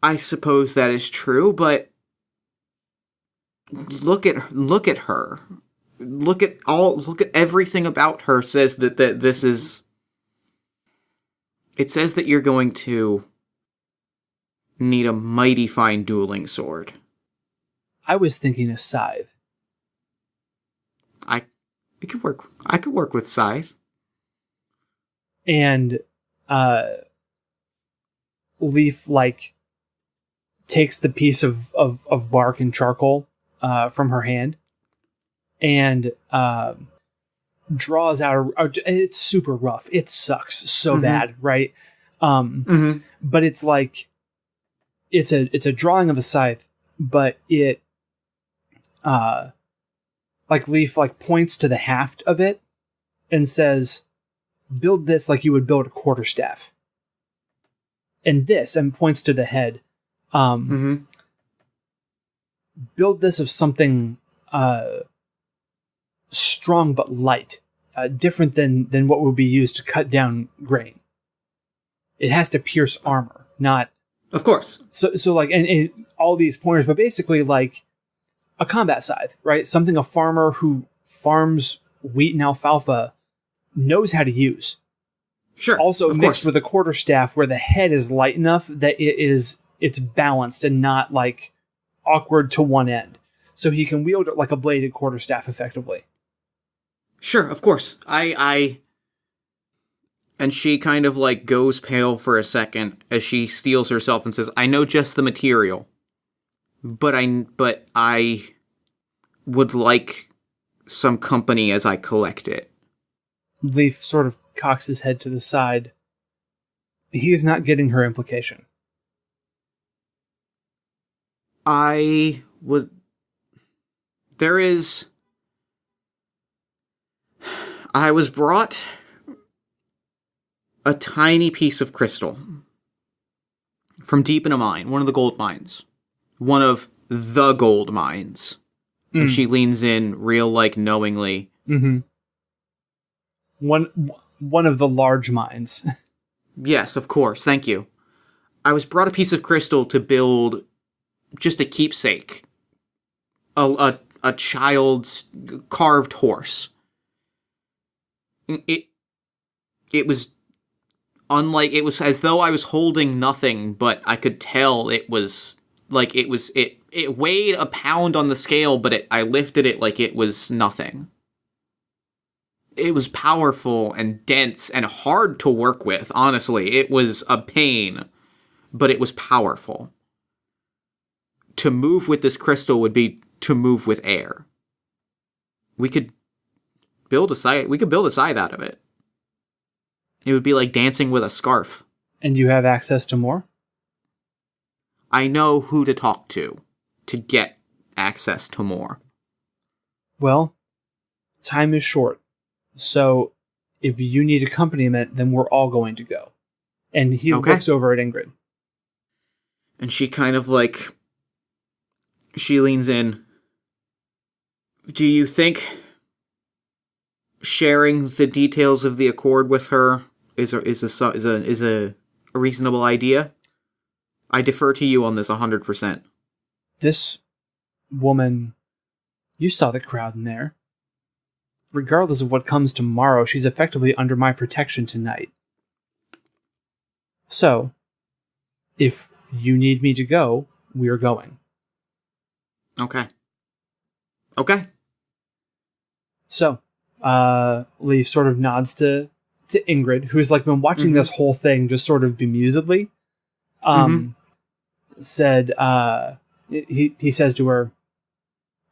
I suppose that is true, but look at her. Look at everything about her says that this is. It says that you're going to need a mighty fine dueling sword. I was thinking a scythe. I could work with scythe. And Leaf, like, takes the piece of bark and charcoal from her hand and draws out it's super rough. It sucks so bad, right? But it's like it's a drawing of a scythe, but it like Leaf, like, points to the haft of it and says, build this like you would build a quarterstaff. And this, and points to the head, build this of something strong but light, different than what would be used to cut down grain. It has to pierce armor, not... Of course. So like, and all these pointers, but basically, like, a combat scythe, right? Something a farmer who farms wheat and alfalfa knows how to use. Sure. Also mixed with a quarterstaff where the head is light enough that it's balanced and not, like, awkward to one end. So he can wield it like a bladed quarterstaff effectively. Sure, of course. I And she kind of like goes pale for a second as she steels herself and says, I know just the material, but I would like some company as I collect it. Leaf sort of cocks his head to the side. He is not getting her implication. I was brought a tiny piece of crystal from deep in a mine, one of the gold mines. One of the gold mines. And she leans in real, like, knowingly. Mm-hmm. One of the large mines. Yes, of course. Thank you. I was brought a piece of crystal to build just a keepsake. A child's carved horse. It was unlike, it was as though I was holding nothing, but I could tell it was like it weighed a pound on the scale, but I lifted it like it was nothing. It was powerful and dense and hard to work with, honestly. It was a pain, but it was powerful. To move with this crystal would be to move with air. We could build a scythe out of it. It would be like dancing with a scarf. And you have access to more? I know who to talk to get access to more. Well, time is short. So, if you need accompaniment, then we're all going to go. And he looks over at Ingrid. And she kind of like... She leans in. Do you think sharing the details of the accord with her is a reasonable idea? I defer to you on this 100%. This woman... You saw the crowd in there. Regardless of what comes tomorrow, she's effectively under my protection tonight. So, if you need me to go, we're going. Okay. So, Lee sort of nods to Ingrid, who's like been watching this whole thing just sort of bemusedly. Said, he says to her,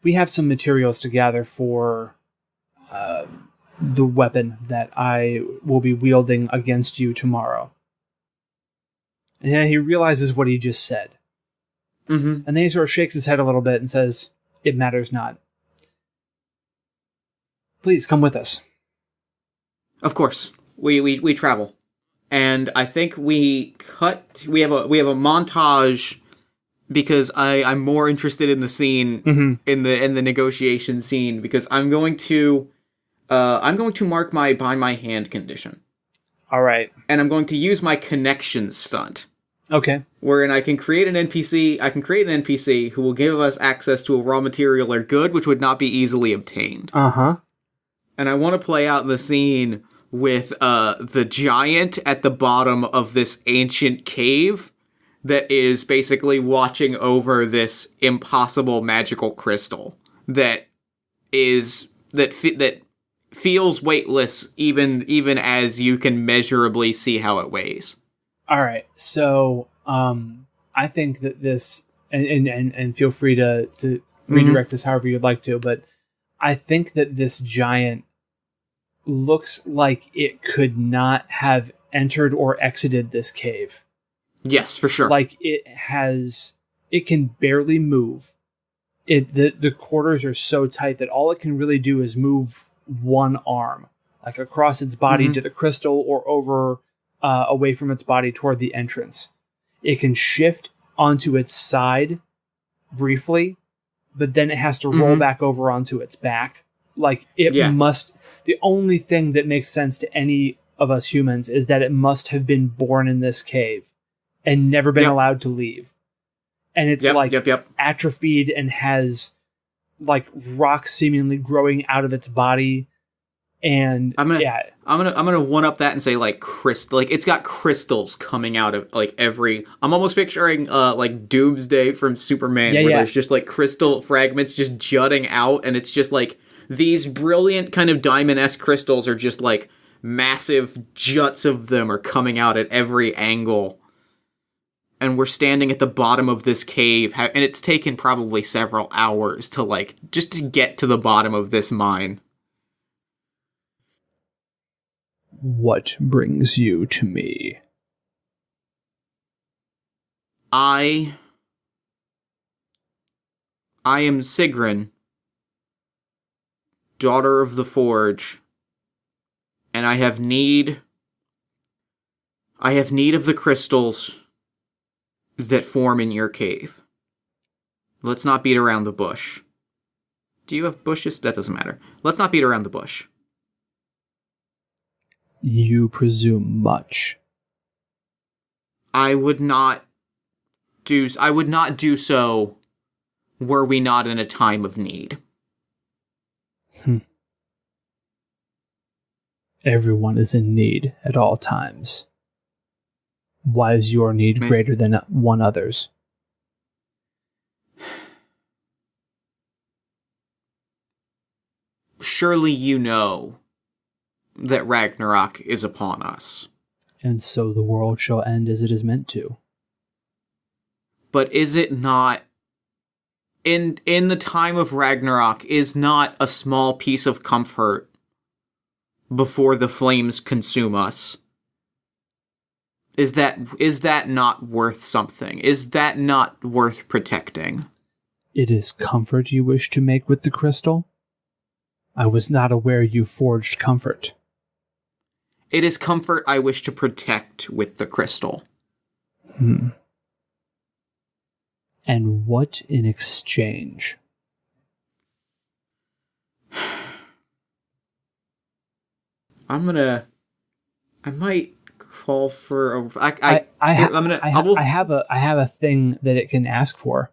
we have some materials to gather for the weapon that I will be wielding against you tomorrow. And then he realizes what he just said. And then he sort of shakes his head a little bit and says, it matters not. Please come with us. Of course. We travel. And I think we have a montage because I'm more interested in the scene in the negotiation scene because I'm going to mark my by my hand condition. All right. And I'm going to use my connection stunt. Okay. Wherein I can create an NPC who will give us access to a raw material or good which would not be easily obtained. Uh-huh. And I want to play out the scene with the giant at the bottom of this ancient cave that is basically watching over this impossible magical crystal that feels weightless even as you can measurably see how it weighs. All right. So, I think that this and feel free to redirect this however you'd like to, but I think that this giant looks like it could not have entered or exited this cave. Yes, for sure. Like it can barely move. The quarters are so tight that all it can really do is move one arm, like across its body to the crystal or over away from its body toward the entrance. It can shift onto its side briefly, but then it has to roll back over onto its back. Like it must. The only thing that makes sense to any of us humans is that it must have been born in this cave and never been allowed to leave. And it's atrophied and has like rocks seemingly growing out of its body. And I'm gonna one up that and say like crystal, like it's got crystals coming out of like every. I'm almost picturing like Doomsday from Superman, where there's just like crystal fragments just jutting out, and it's just like these brilliant kind of diamond-esque crystals are just like massive juts of them are coming out at every angle. And we're standing at the bottom of this cave, and it's taken probably several hours to, like, just to get to the bottom of this mine. What brings you to me? I am Sigrun, daughter of the Forge, and I have need of the crystals that form in your cave. Let's not beat around the bush. Do you have bushes? That doesn't matter. Let's not beat around the bush. You presume much. I would not do so were we not in a time of need. Everyone is in need at all times. Why is your need greater than one other's? Surely you know that Ragnarok is upon us. And so the world shall end as it is meant to. But is it not, in the time of Ragnarok, is not a small piece of comfort before the flames consume us? Is that not worth something? Is that not worth protecting? It is comfort you wish to make with the crystal? I was not aware you forged comfort. It is comfort I wish to protect with the crystal. And what in exchange? I might call for a... I have a thing that it can ask for.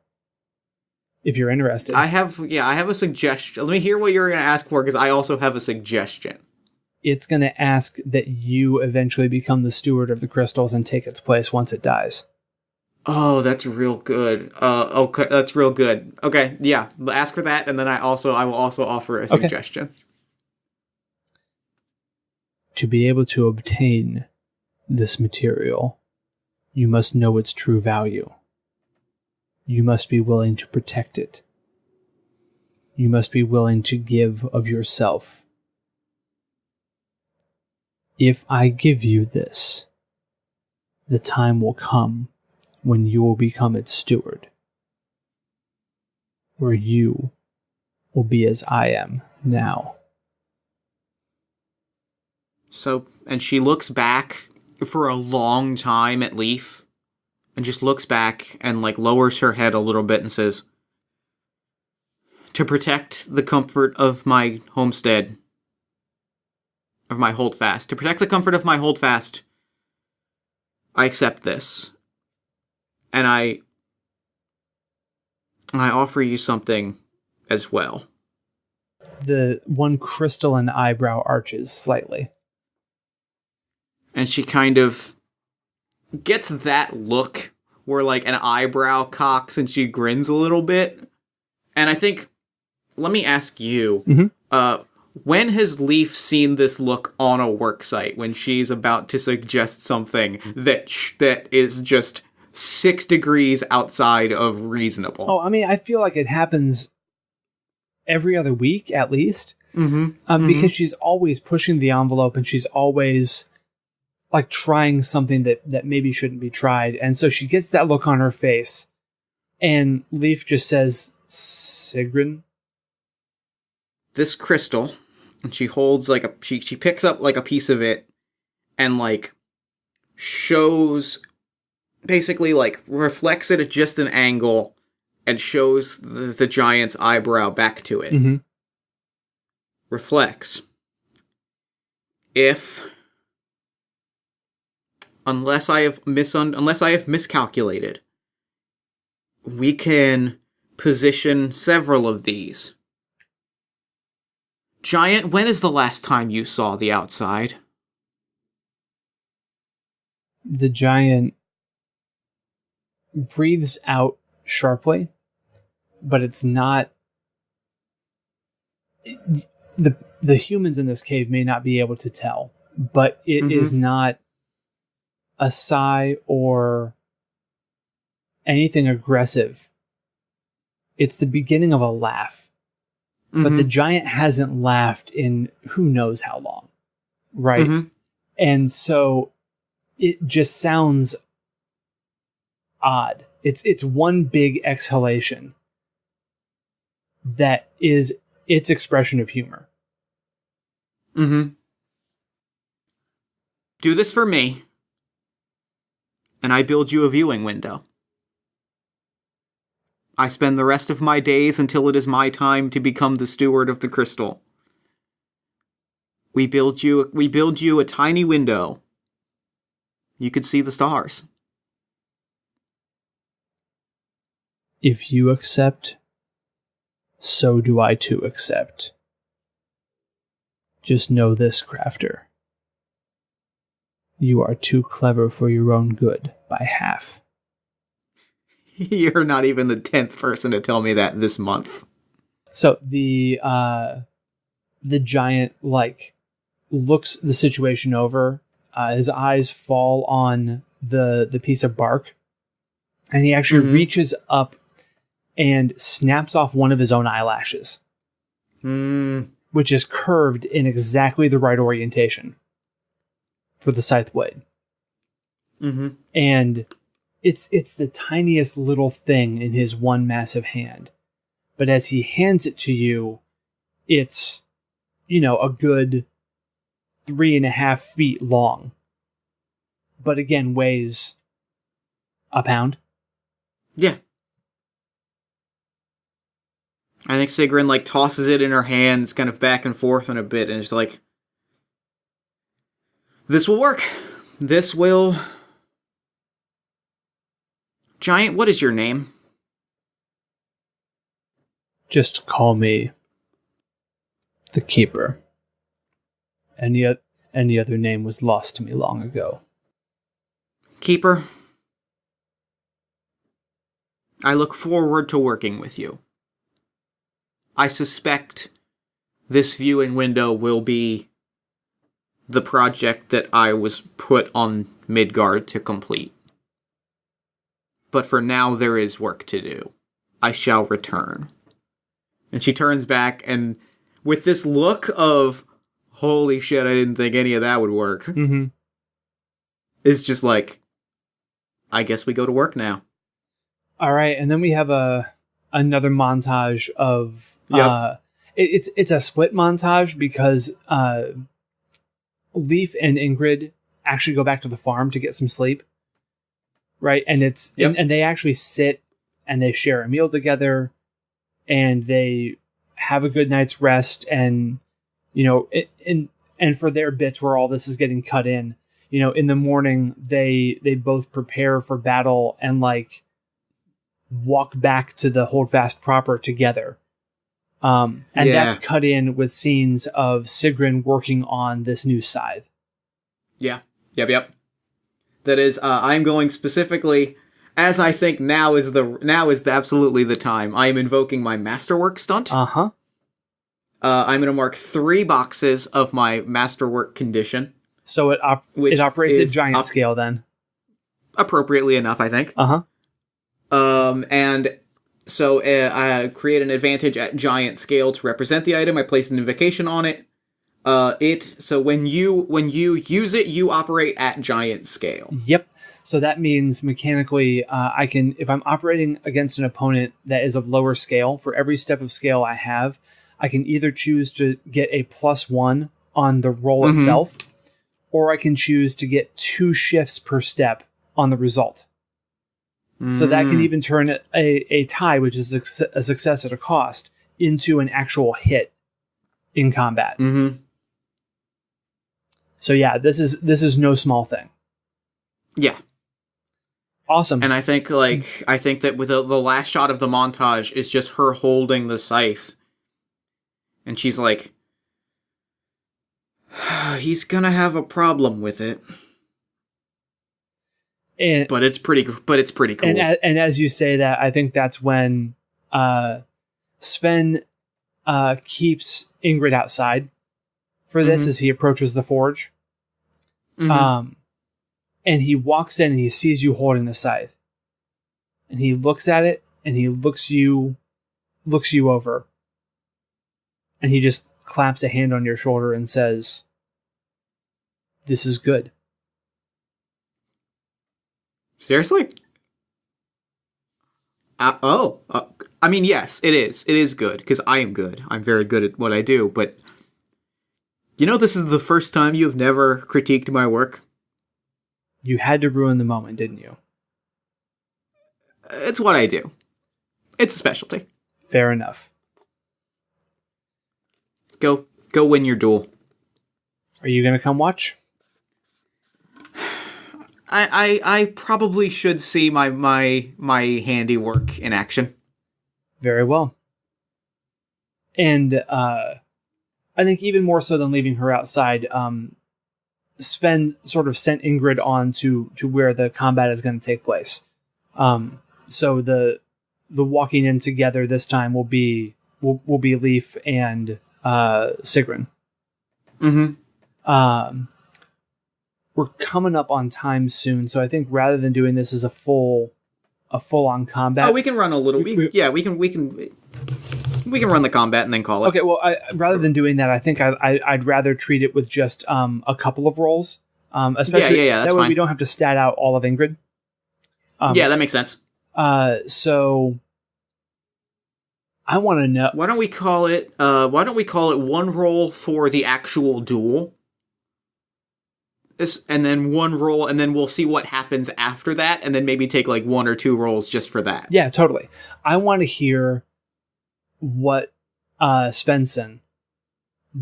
If you're interested. I have a suggestion. Let me hear what you're going to ask for, because I also have a suggestion. It's going to ask that you eventually become the steward of the crystals and take its place once it dies. Oh, that's real good. Okay, that's real good. Okay, yeah, ask for that, and then I will also offer a suggestion. To be able to obtain this material, you must know its true value. You must be willing to protect it. You must be willing to give of yourself. If I give you this, the time will come when you will become its steward, where you will be as I am now. So, and she looks back for a long time at Leaf, and just looks back and, like, lowers her head a little bit and says, to protect the comfort of my homestead, of my holdfast, to protect the comfort of my holdfast, I accept this. And I offer you something as well. The one crystalline eyebrow arches slightly. And she kind of gets that look where, like, an eyebrow cocks and she grins a little bit. And I think, let me ask you, when has Leaf seen this look on a worksite when she's about to suggest something that is just 6 degrees outside of reasonable? Oh, I mean, I feel like it happens every other week at least. Because she's always pushing the envelope and she's always, like, trying something that maybe shouldn't be tried. And so she gets that look on her face, and Leaf just says, Sigrun? This crystal, and she holds, like, she picks up, like, a piece of it, and, like, shows, basically, like, reflects it at just an angle, and shows the giant's eyebrow back to it. Reflects. Unless I have miscalculated, we can position several of these. Giant, when is the last time you saw the outside? The giant breathes out sharply, but it's not... The humans in this cave may not be able to tell, but it is not a sigh or anything aggressive. It's the beginning of a laugh. But the giant hasn't laughed in who knows how long, right? And so it just sounds odd. It's one big exhalation that is its expression of humor. Do this for me, and I build you a viewing window. I spend the rest of my days until it is my time to become the steward of the crystal. We build you a tiny window. You could see the stars. If you accept, so do I too accept. Just know this, crafter. You are too clever for your own good by half. You're not even the 10th person to tell me that this month. So the giant looks the situation over. His eyes fall on the piece of bark, and he actually reaches up and snaps off one of his own eyelashes, which is curved in exactly the right orientation for the scythe blade. And it's the tiniest little thing in his one massive hand. But as he hands it to you, it's, a good 3.5 feet long. But again, weighs a pound. Yeah. I think Sigrun, tosses it in her hands, kind of back and forth in a bit, and is like, this will work. This will... Giant, what is your name? Just call me the Keeper. Any other name was lost to me long ago. Keeper, I look forward to working with you. I suspect this viewing window will be the project that I was put on Midgard to complete. But for now, there is work to do. I shall return. And she turns back, and with this look of, holy shit, I didn't think any of that would work, it's just like, I guess we go to work now. All right, and then we have another montage of... It's a split montage because Leaf and Ingrid actually go back to the farm to get some sleep. Right, and and they actually sit and they share a meal together, and they have a good night's rest. And and for their bits where all this is getting cut in, in the morning they both prepare for battle and walk back to the Holdfast proper together. And that's cut in with scenes of Sigrun working on this new scythe. Yeah. Yep. That is, I'm going specifically, as I think now is absolutely the time. I am invoking my masterwork stunt. I'm going to mark 3 boxes of my masterwork condition. So it operates at giant scale then. Appropriately enough, I think. And so I create an advantage at giant scale to represent the item. I place an invocation on it. So when you use it, you operate at giant scale. Yep. So that means mechanically, I can, if I'm operating against an opponent that is of lower scale, for every step of scale I have, I can either choose to get a +1 on the roll itself, or I can choose to get 2 shifts per step on the result. So that can even turn a tie, which is a success at a cost, into an actual hit in combat. So yeah, this is no small thing. Yeah. Awesome. And I think that with the last shot of the montage is just her holding the scythe. And she's like, he's gonna have a problem with it. But it's pretty cool. And as you say that, I think that's when Sven keeps Ingrid outside for this as he approaches the forge. And he walks in and he sees you holding the scythe. And he looks at it and he looks you over. And he just claps a hand on your shoulder and says, "This is good." Seriously? I mean, yes, it is. It is good, because I am good. I'm very good at what I do, but this is the first time you've never critiqued my work? You had to ruin the moment, didn't you? It's what I do. It's a specialty. Fair enough. Go win your duel. Are you going to come watch? I probably should see my handiwork in action. Very well. And I think even more so than leaving her outside, Sven sort of sent Ingrid on to where the combat is going to take place. So the walking in together this time will be Leif and Sigrun. Mm-hmm. We're coming up on time soon, so I think rather than doing this as a full-on combat, we can run a little. We can run the combat and then call it. Okay, well, rather than doing that, I think I'd rather treat it with just a couple of rolls, especially yeah, that's that way fine. we don't have to stat out all of Ingrid. Yeah, that makes sense. So I want to know. Why don't we call it one roll for the actual duel? And then one roll, and then we'll see what happens after that, and then maybe take like 1 or 2 rolls just for that. Yeah, totally. I want to hear what Svensson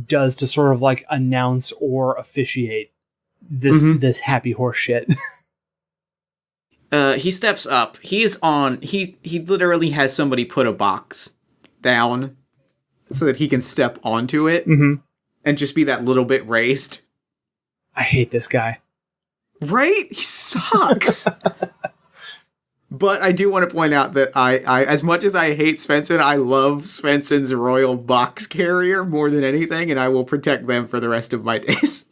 does to sort of like announce or officiate this happy horse shit. He steps up. He literally has somebody put a box down so that he can step onto it and just be that little bit raised. I hate this guy. Right? He sucks. But I do want to point out that I as much as I hate Svensson, I love Svensson's royal box carrier more than anything, and I will protect them for the rest of my days.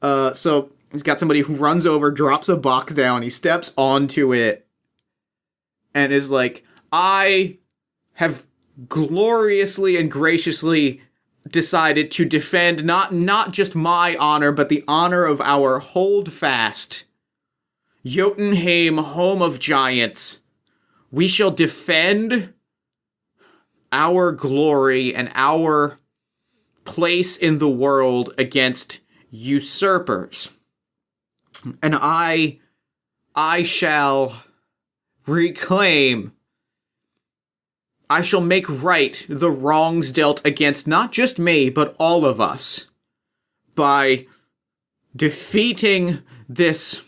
So he's got somebody who runs over, drops a box down, he steps onto it, and is like, "I have gloriously and graciously decided to defend not just my honor, but the honor of our Holdfast, Jotunheim, home of giants. We shall defend our glory and our place in the world against usurpers. And I shall reclaim. I shall make right the wrongs dealt against not just me, but all of us, by defeating this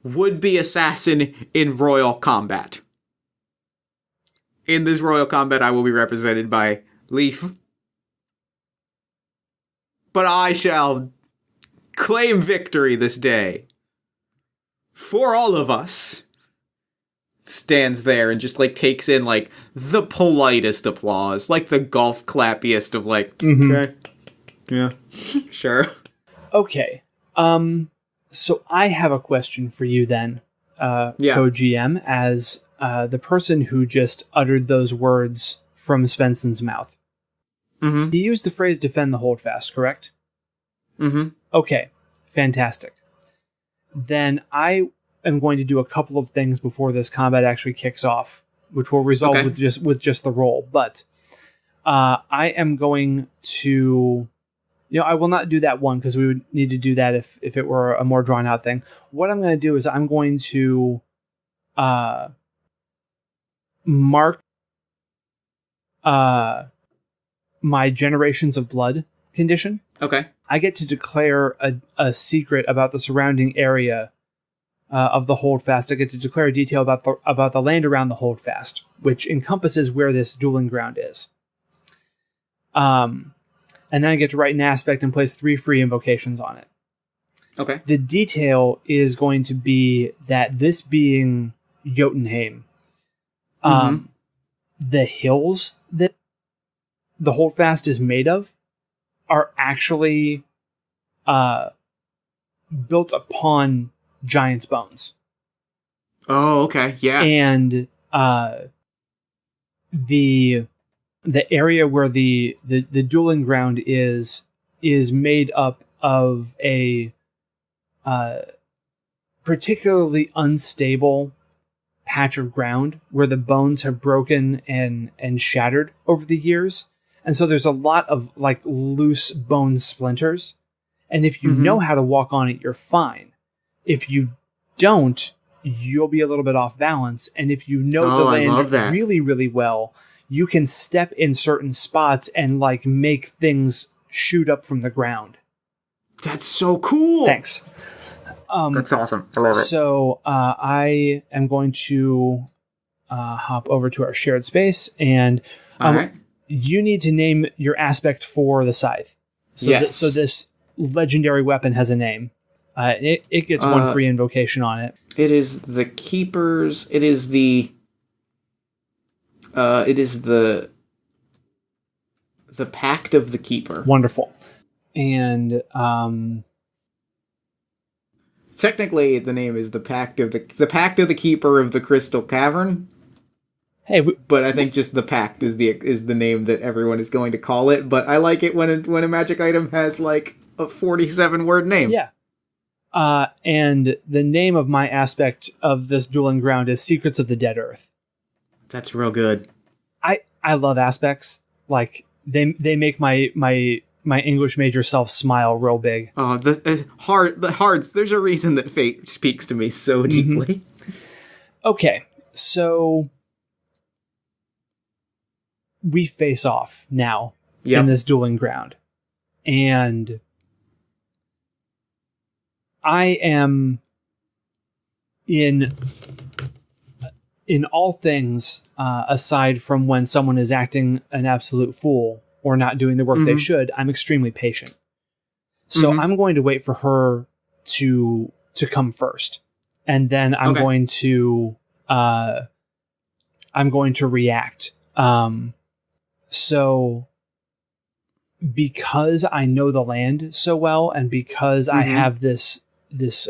would-be assassin in royal combat. In this royal combat, I will be represented by Leif. But I shall claim victory this day. For all of us." Stands there and just, like, takes in, like, the politest applause. Like, the golf clappiest of, like, okay. Yeah. Sure. Okay. So I have a question for you then, co-GM, as the person who just uttered those words from Svensson's mouth. Mm-hmm. He used the phrase defend the Holdfast, correct? Mm-hmm. Okay. Fantastic. Then I am going to do a couple of things before this combat actually kicks off, which will resolve with just the roll. But I am going to, I will not do that one because we would need to do that if it were a more drawn out thing. What I'm going to do is I'm going to mark my Generations of Blood condition. Okay. I get to declare a secret about the surrounding area of the Holdfast. I get to declare a detail about the land around the Holdfast, which encompasses where this dueling ground is. And then I get to write an aspect and place 3 free invocations on it. Okay. The detail is going to be that this being Jotunheim, the hills that the Holdfast is made of are actually built upon giant's bones. Oh, okay, yeah. And the area where the dueling ground is made up of a particularly unstable patch of ground where the bones have broken and shattered over the years. And so there's a lot of like loose bone splinters. And if you know how to walk on it, you're fine. If you don't, you'll be a little bit off balance. And if you know the land really, really well, you can step in certain spots and like make things shoot up from the ground. That's so cool. Thanks. That's awesome. I love it. So I am going to hop over to our shared space, and all right. You need to name your aspect for the scythe. So, yes. So this legendary weapon has a name. It gets one free invocation on it. It is the Keeper's. It is the Pact of the Keeper. Wonderful. And technically, the name is the Pact of the Keeper of the Crystal Cavern. Hey, but I think just the Pact is the name that everyone is going to call it. But I like it when a magic item has like a 47-word name. Yeah. And the name of my aspect of this dueling ground is Secrets of the Dead Earth. That's real good. I love aspects. Like they make my English major self smile real big. Oh, the hearts. There's a reason that fate speaks to me so deeply. Okay, so we face off now in this dueling ground, and I am in all things, aside from when someone is acting an absolute fool or not doing the work they should, I'm extremely patient. So I'm going to wait for her to come first, and then I'm going to react. So because I know the land so well, and because I have this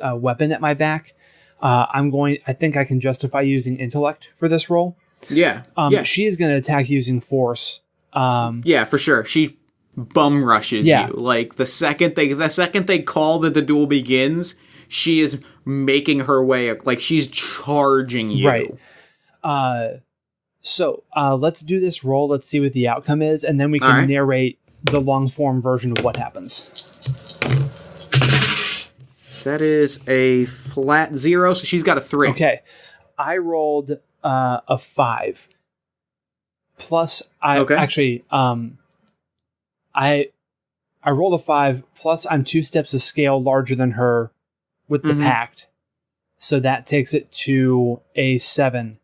weapon at my back, I think I can justify using intellect for this role. Yeah. She is going to attack using force. Yeah, for sure. She bum rushes you. Like the second they call that the duel begins, she is making her way, like she's charging you. Right. So let's do this roll. Let's see what the outcome is, and then we can narrate the long form version of what happens. That is a flat 0, so she's got a 3. Okay. I rolled a 5. Plus, I rolled a 5, plus I'm 2 steps of scale larger than her with the pact. So that takes it to a 7.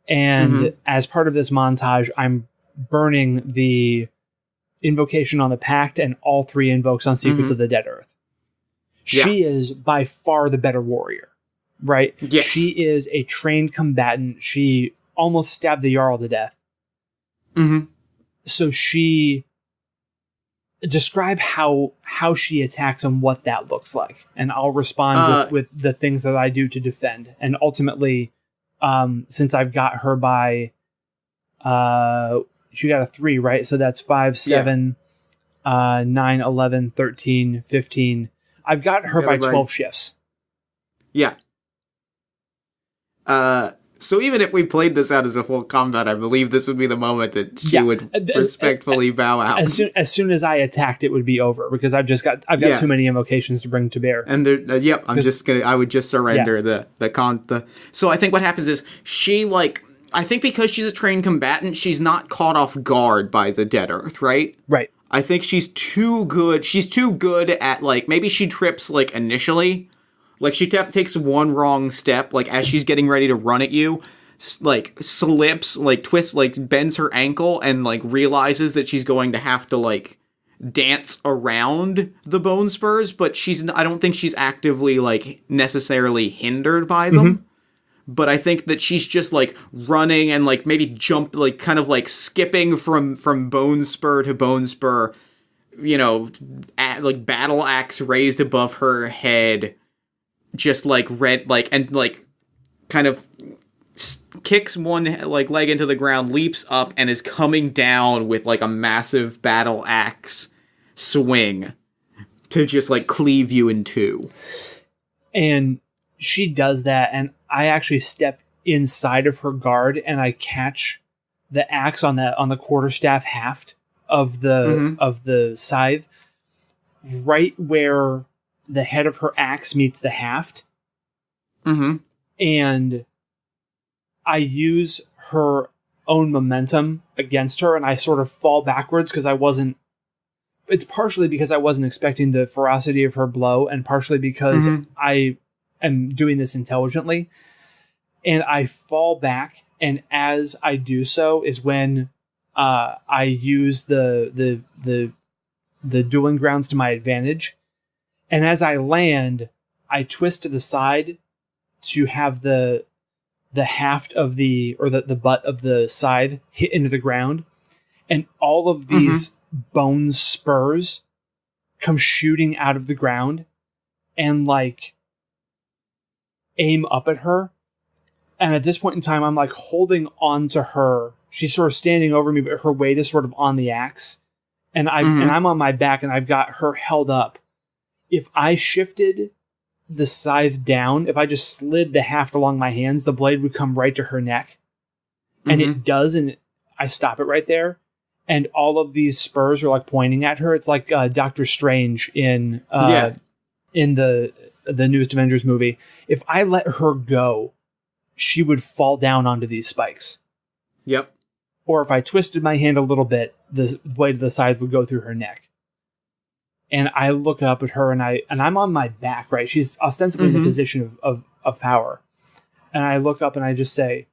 And as part of this montage, I'm burning the invocation on the pact and all 3 invokes on Secrets of the Dead Earth. She is by far the better warrior, right? Yes. She is a trained combatant. She almost stabbed the Jarl to death. So she... Describe how she attacks and what that looks like. And I'll respond with the things that I do to defend. And ultimately, since I've got her by... she got a 3, right? So that's 5, 7, 9, 11, 13, 15... I've got her by 12 shifts. Yeah. So even if we played this out as a full combat, I believe this would be the moment that she would respectfully bow out. As soon as I attacked, it would be over because I've got too many invocations to bring to bear. And I would just surrender the. So I think what happens is she I think because she's a trained combatant, she's not caught off guard by the Dead Earth, right? Right. I think she's too good. She's too good at maybe she trips initially. She takes one wrong step, as she's getting ready to run at you, slips, twists, bends her ankle and realizes that she's going to have to dance around the bone spurs, but I don't think she's actively necessarily hindered by them. But I think that she's just running and maybe jump, kind of skipping from bone spur to bone spur, like battle axe raised above her head, just like red, like, and like kind of kicks one like leg into the ground, leaps up, and is coming down with like a massive battle axe swing to just like cleave you in two. And she does that, and I actually step inside of her guard, and I catch the axe on the quarterstaff haft of the scythe, right where the head of her axe meets the haft. Mm-hmm. And I use her own momentum against her, and I sort of fall backwards because it's partially because I wasn't expecting the ferocity of her blow, and partially because I am doing this intelligently. And I fall back, and as I do so is when I use the dueling grounds to my advantage. And as I land, I twist to the side to have the haft of the butt of the scythe hit into the ground, and all of these bone spurs come shooting out of the ground and like aim up at her. And at this point in time, I'm like holding on to her. She's sort of standing over me, but her weight is sort of on the axe, and I'm on my back, and I've got her held up. If I shifted the scythe down, if I just slid the haft along my hands, the blade would come right to her neck. And it does, and I stop it right there. And all of these spurs are like pointing at her. It's like Doctor Strange in the newest Avengers movie. If I let her go, she would fall down onto these spikes. Yep. Or if I twisted my hand a little bit, the blade of the scythe would go through her neck. And I look up at her, and I'm on my back, right? She's ostensibly in a position of power. And I look up and I just say,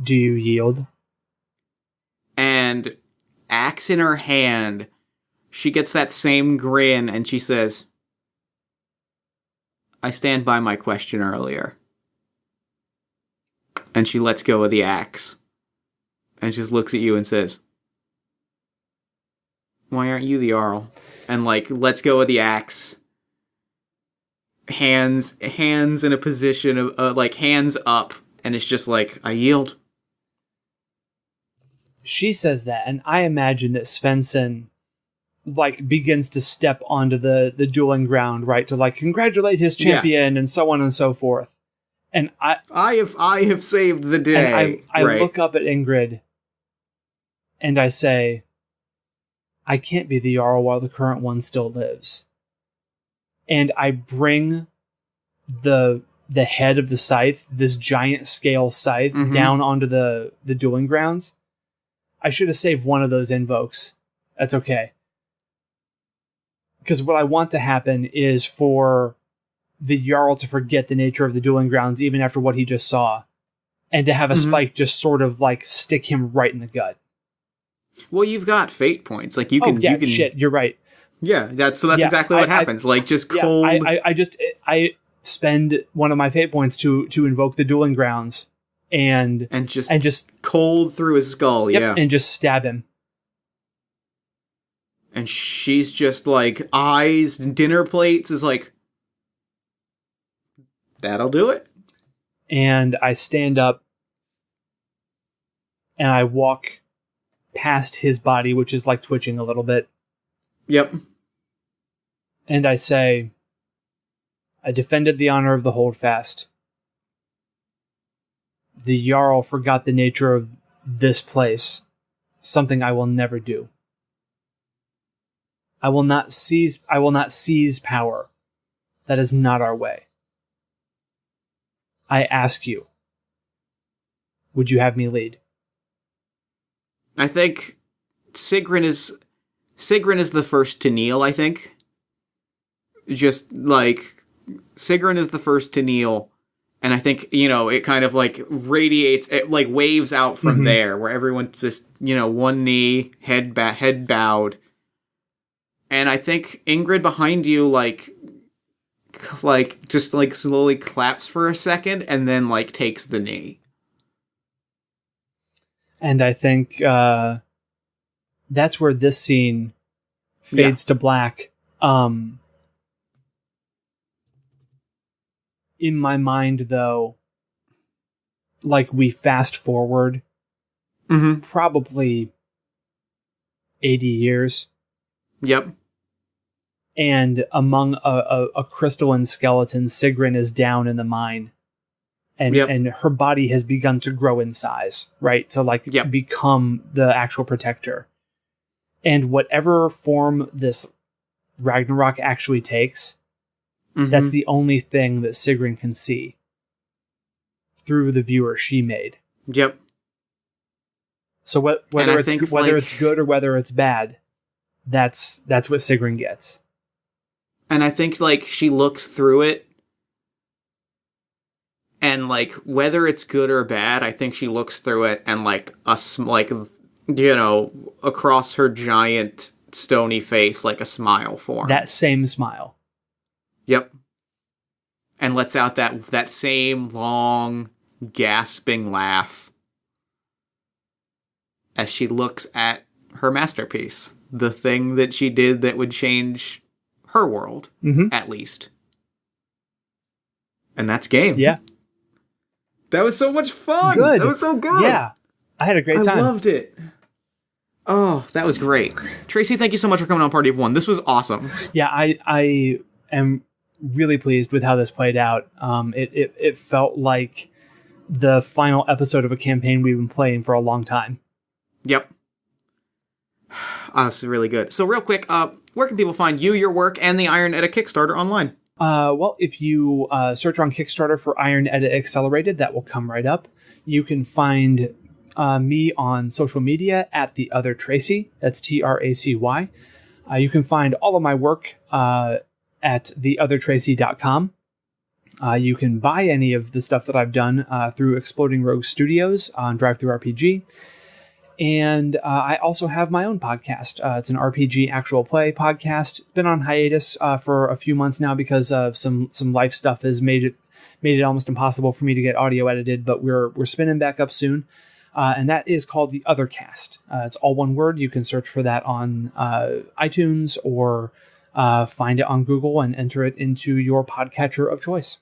"Do you yield?" And axe in her hand, she gets that same grin, and she says, "I stand by my question earlier." And she lets go of the axe. And just looks at you and says, "Why aren't you the Jarl?" And like lets go of the axe. Hands in a position of like hands up, and it's just like, "I yield." She says that, and I imagine that Svensson like begins to step onto the dueling ground, right, to like congratulate his champion and so on and so forth. And I have saved the day. And I look up at Ingrid, and I say, "I can't be the Jarl while the current one still lives." And I bring the head of the scythe, this giant scale scythe, down onto the dueling grounds. I should have saved one of those invokes. That's okay. Because what I want to happen is for the Jarl to forget the nature of the dueling grounds even after what he just saw, and to have a spike just sort of like stick him right in the gut. Well, you've got fate points. Like you can. Shit, you're right. Yeah, that's exactly what happens. Like just cold. I spend one of my fate points to invoke the dueling grounds and just cold through his skull. Yep, and just stab him. And she's just like eyes, dinner plates is like, "That'll do it." And I stand up and I walk past his body, which is like twitching a little bit. Yep. And I say, "I defended the honor of the Holdfast. The Jarl forgot the nature of this place, something I will never do. I will not seize power. That is not our way. I ask you, would you have me lead?" I think Sigrun is the first to kneel, I think. Just like Sigrun is the first to kneel, and I think, it kind of like radiates, it like waves out from there, where everyone's just, one knee, head bowed. And I think Ingrid behind you like just like slowly claps for a second and then like takes the knee. And I think that's where this scene fades to black. In my mind, though, like we fast forward probably 80 years. Yep. And among a crystalline skeleton, Sigrun is down in the mine. And her body has begun to grow in size, right? To become the actual protector. And whatever form this Ragnarok actually takes, that's the only thing that Sigrun can see through the viewer she made. Yep. So whether it's good or whether it's bad, that's what Sigrun gets. And I think like she looks through it, and like whether it's good or bad, I think she looks through it and across her giant stony face like a smile forms. That same smile. Yep. And lets out that same long gasping laugh as she looks at her masterpiece, the thing that she did that would change her world, at least. And that's game. Yeah. That was so much fun. Good. That was so good. Yeah. I had a great time. I loved it. Oh, that was great. Tracy, thank you so much for coming on Party of One. This was awesome. Yeah, I am really pleased with how this played out. It felt like the final episode of a campaign we've been playing for a long time. Yep. This is really good. So real quick, where can people find you, your work, and the Iron Edda Kickstarter online? Well, if you search on Kickstarter for Iron Edda Accelerated, that will come right up. You can find me on social media at The Other Tracy. That's Tracy. You can find all of my work at theothertracy.com. You can buy any of the stuff that I've done through Exploding Rogue Studios on DriveThruRPG. And I also have my own podcast. It's an RPG actual play podcast. It's been on hiatus for a few months now because of some life stuff has made it almost impossible for me to get audio edited. But we're spinning back up soon, and that is called The Other Cast. It's all one word. You can search for that on iTunes or find it on Google and enter it into your podcatcher of choice.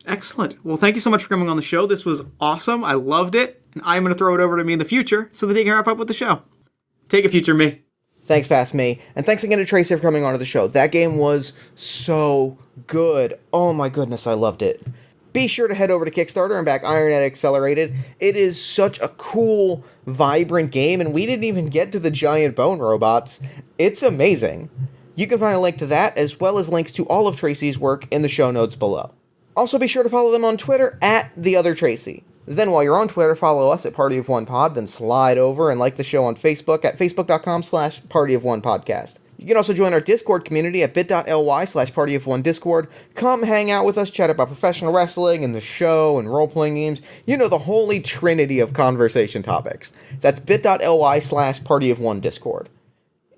Excellent. Well, thank you so much for coming on the show. This was awesome. I loved it. And I'm going to throw it over to me in the future so that he can wrap up with the show. Take it, future me. Thanks, past me. And thanks again to Tracy for coming on to the show. That game was so good. Oh my goodness, I loved it. Be sure to head over to Kickstarter and back Iron Edda Accelerated. It is such a cool, vibrant game, and we didn't even get to the giant bone robots. It's amazing. You can find a link to that, as well as links to all of Tracy's work in the show notes below. Also, be sure to follow them on Twitter at The Other Tracy. Then while you're on Twitter, follow us at Party of One Pod, then slide over and like the show on Facebook at facebook.com/partyofonepodcast. You can also join our Discord community at bit.ly/partyofonediscord. Come hang out with us, chat about professional wrestling and the show and role-playing games. You know, the holy trinity of conversation topics. That's bit.ly/partyofonediscord.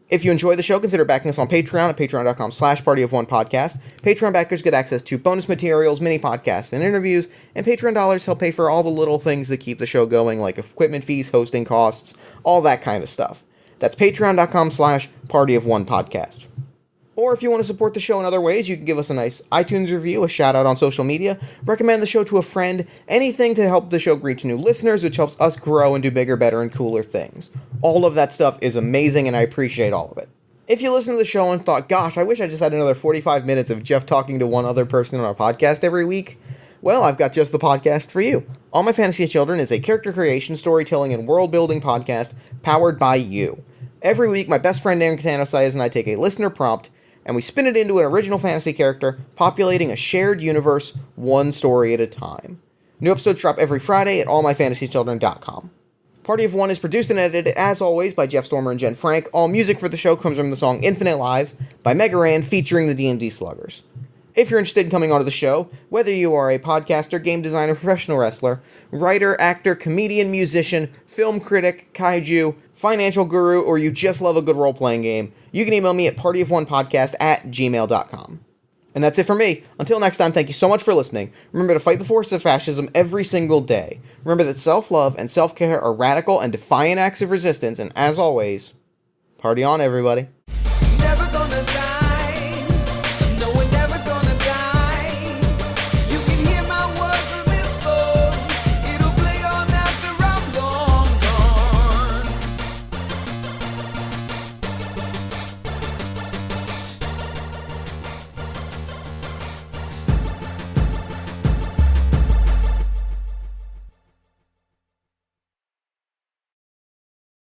If you enjoy the show, consider backing us on Patreon at patreon.com/partyofonepodcast. Patreon backers get access to bonus materials, mini podcasts, and interviews, and Patreon dollars help pay for all the little things that keep the show going, like equipment fees, hosting costs, all that kind of stuff. That's patreon.com/partyofonepodcast. Or if you want to support the show in other ways, you can give us a nice iTunes review, a shout out on social media, recommend the show to a friend, anything to help the show reach new listeners, which helps us grow and do bigger, better, and cooler things. All of that stuff is amazing, and I appreciate all of it. If you listen to the show and thought, gosh, I wish I just had another 45 minutes of Jeff talking to one other person on our podcast every week, well, I've got just the podcast for you. All My Fantasy Children is a character creation, storytelling, and world-building podcast powered by you. Every week, my best friend Aaron Catano-Sias and I take a listener prompt, and we spin it into an original fantasy character, populating a shared universe, one story at a time. New episodes drop every Friday at allmyfantasychildren.com. Party of One is produced and edited, as always, by Jeff Stormer and Jen Frank. All music for the show comes from the song Infinite Lives by Megaran, featuring the D&D Sluggers. If you're interested in coming onto the show, whether you are a podcaster, game designer, professional wrestler, writer, actor, comedian, musician, film critic, kaiju, financial guru, or you just love a good role-playing game, you can email me at partyofonepodcast@gmail.com. And that's it for me. Until next time, thank you so much for listening. Remember to fight the forces of fascism every single day. Remember that self-love and self-care are radical and defiant acts of resistance, and as always, party on, everybody.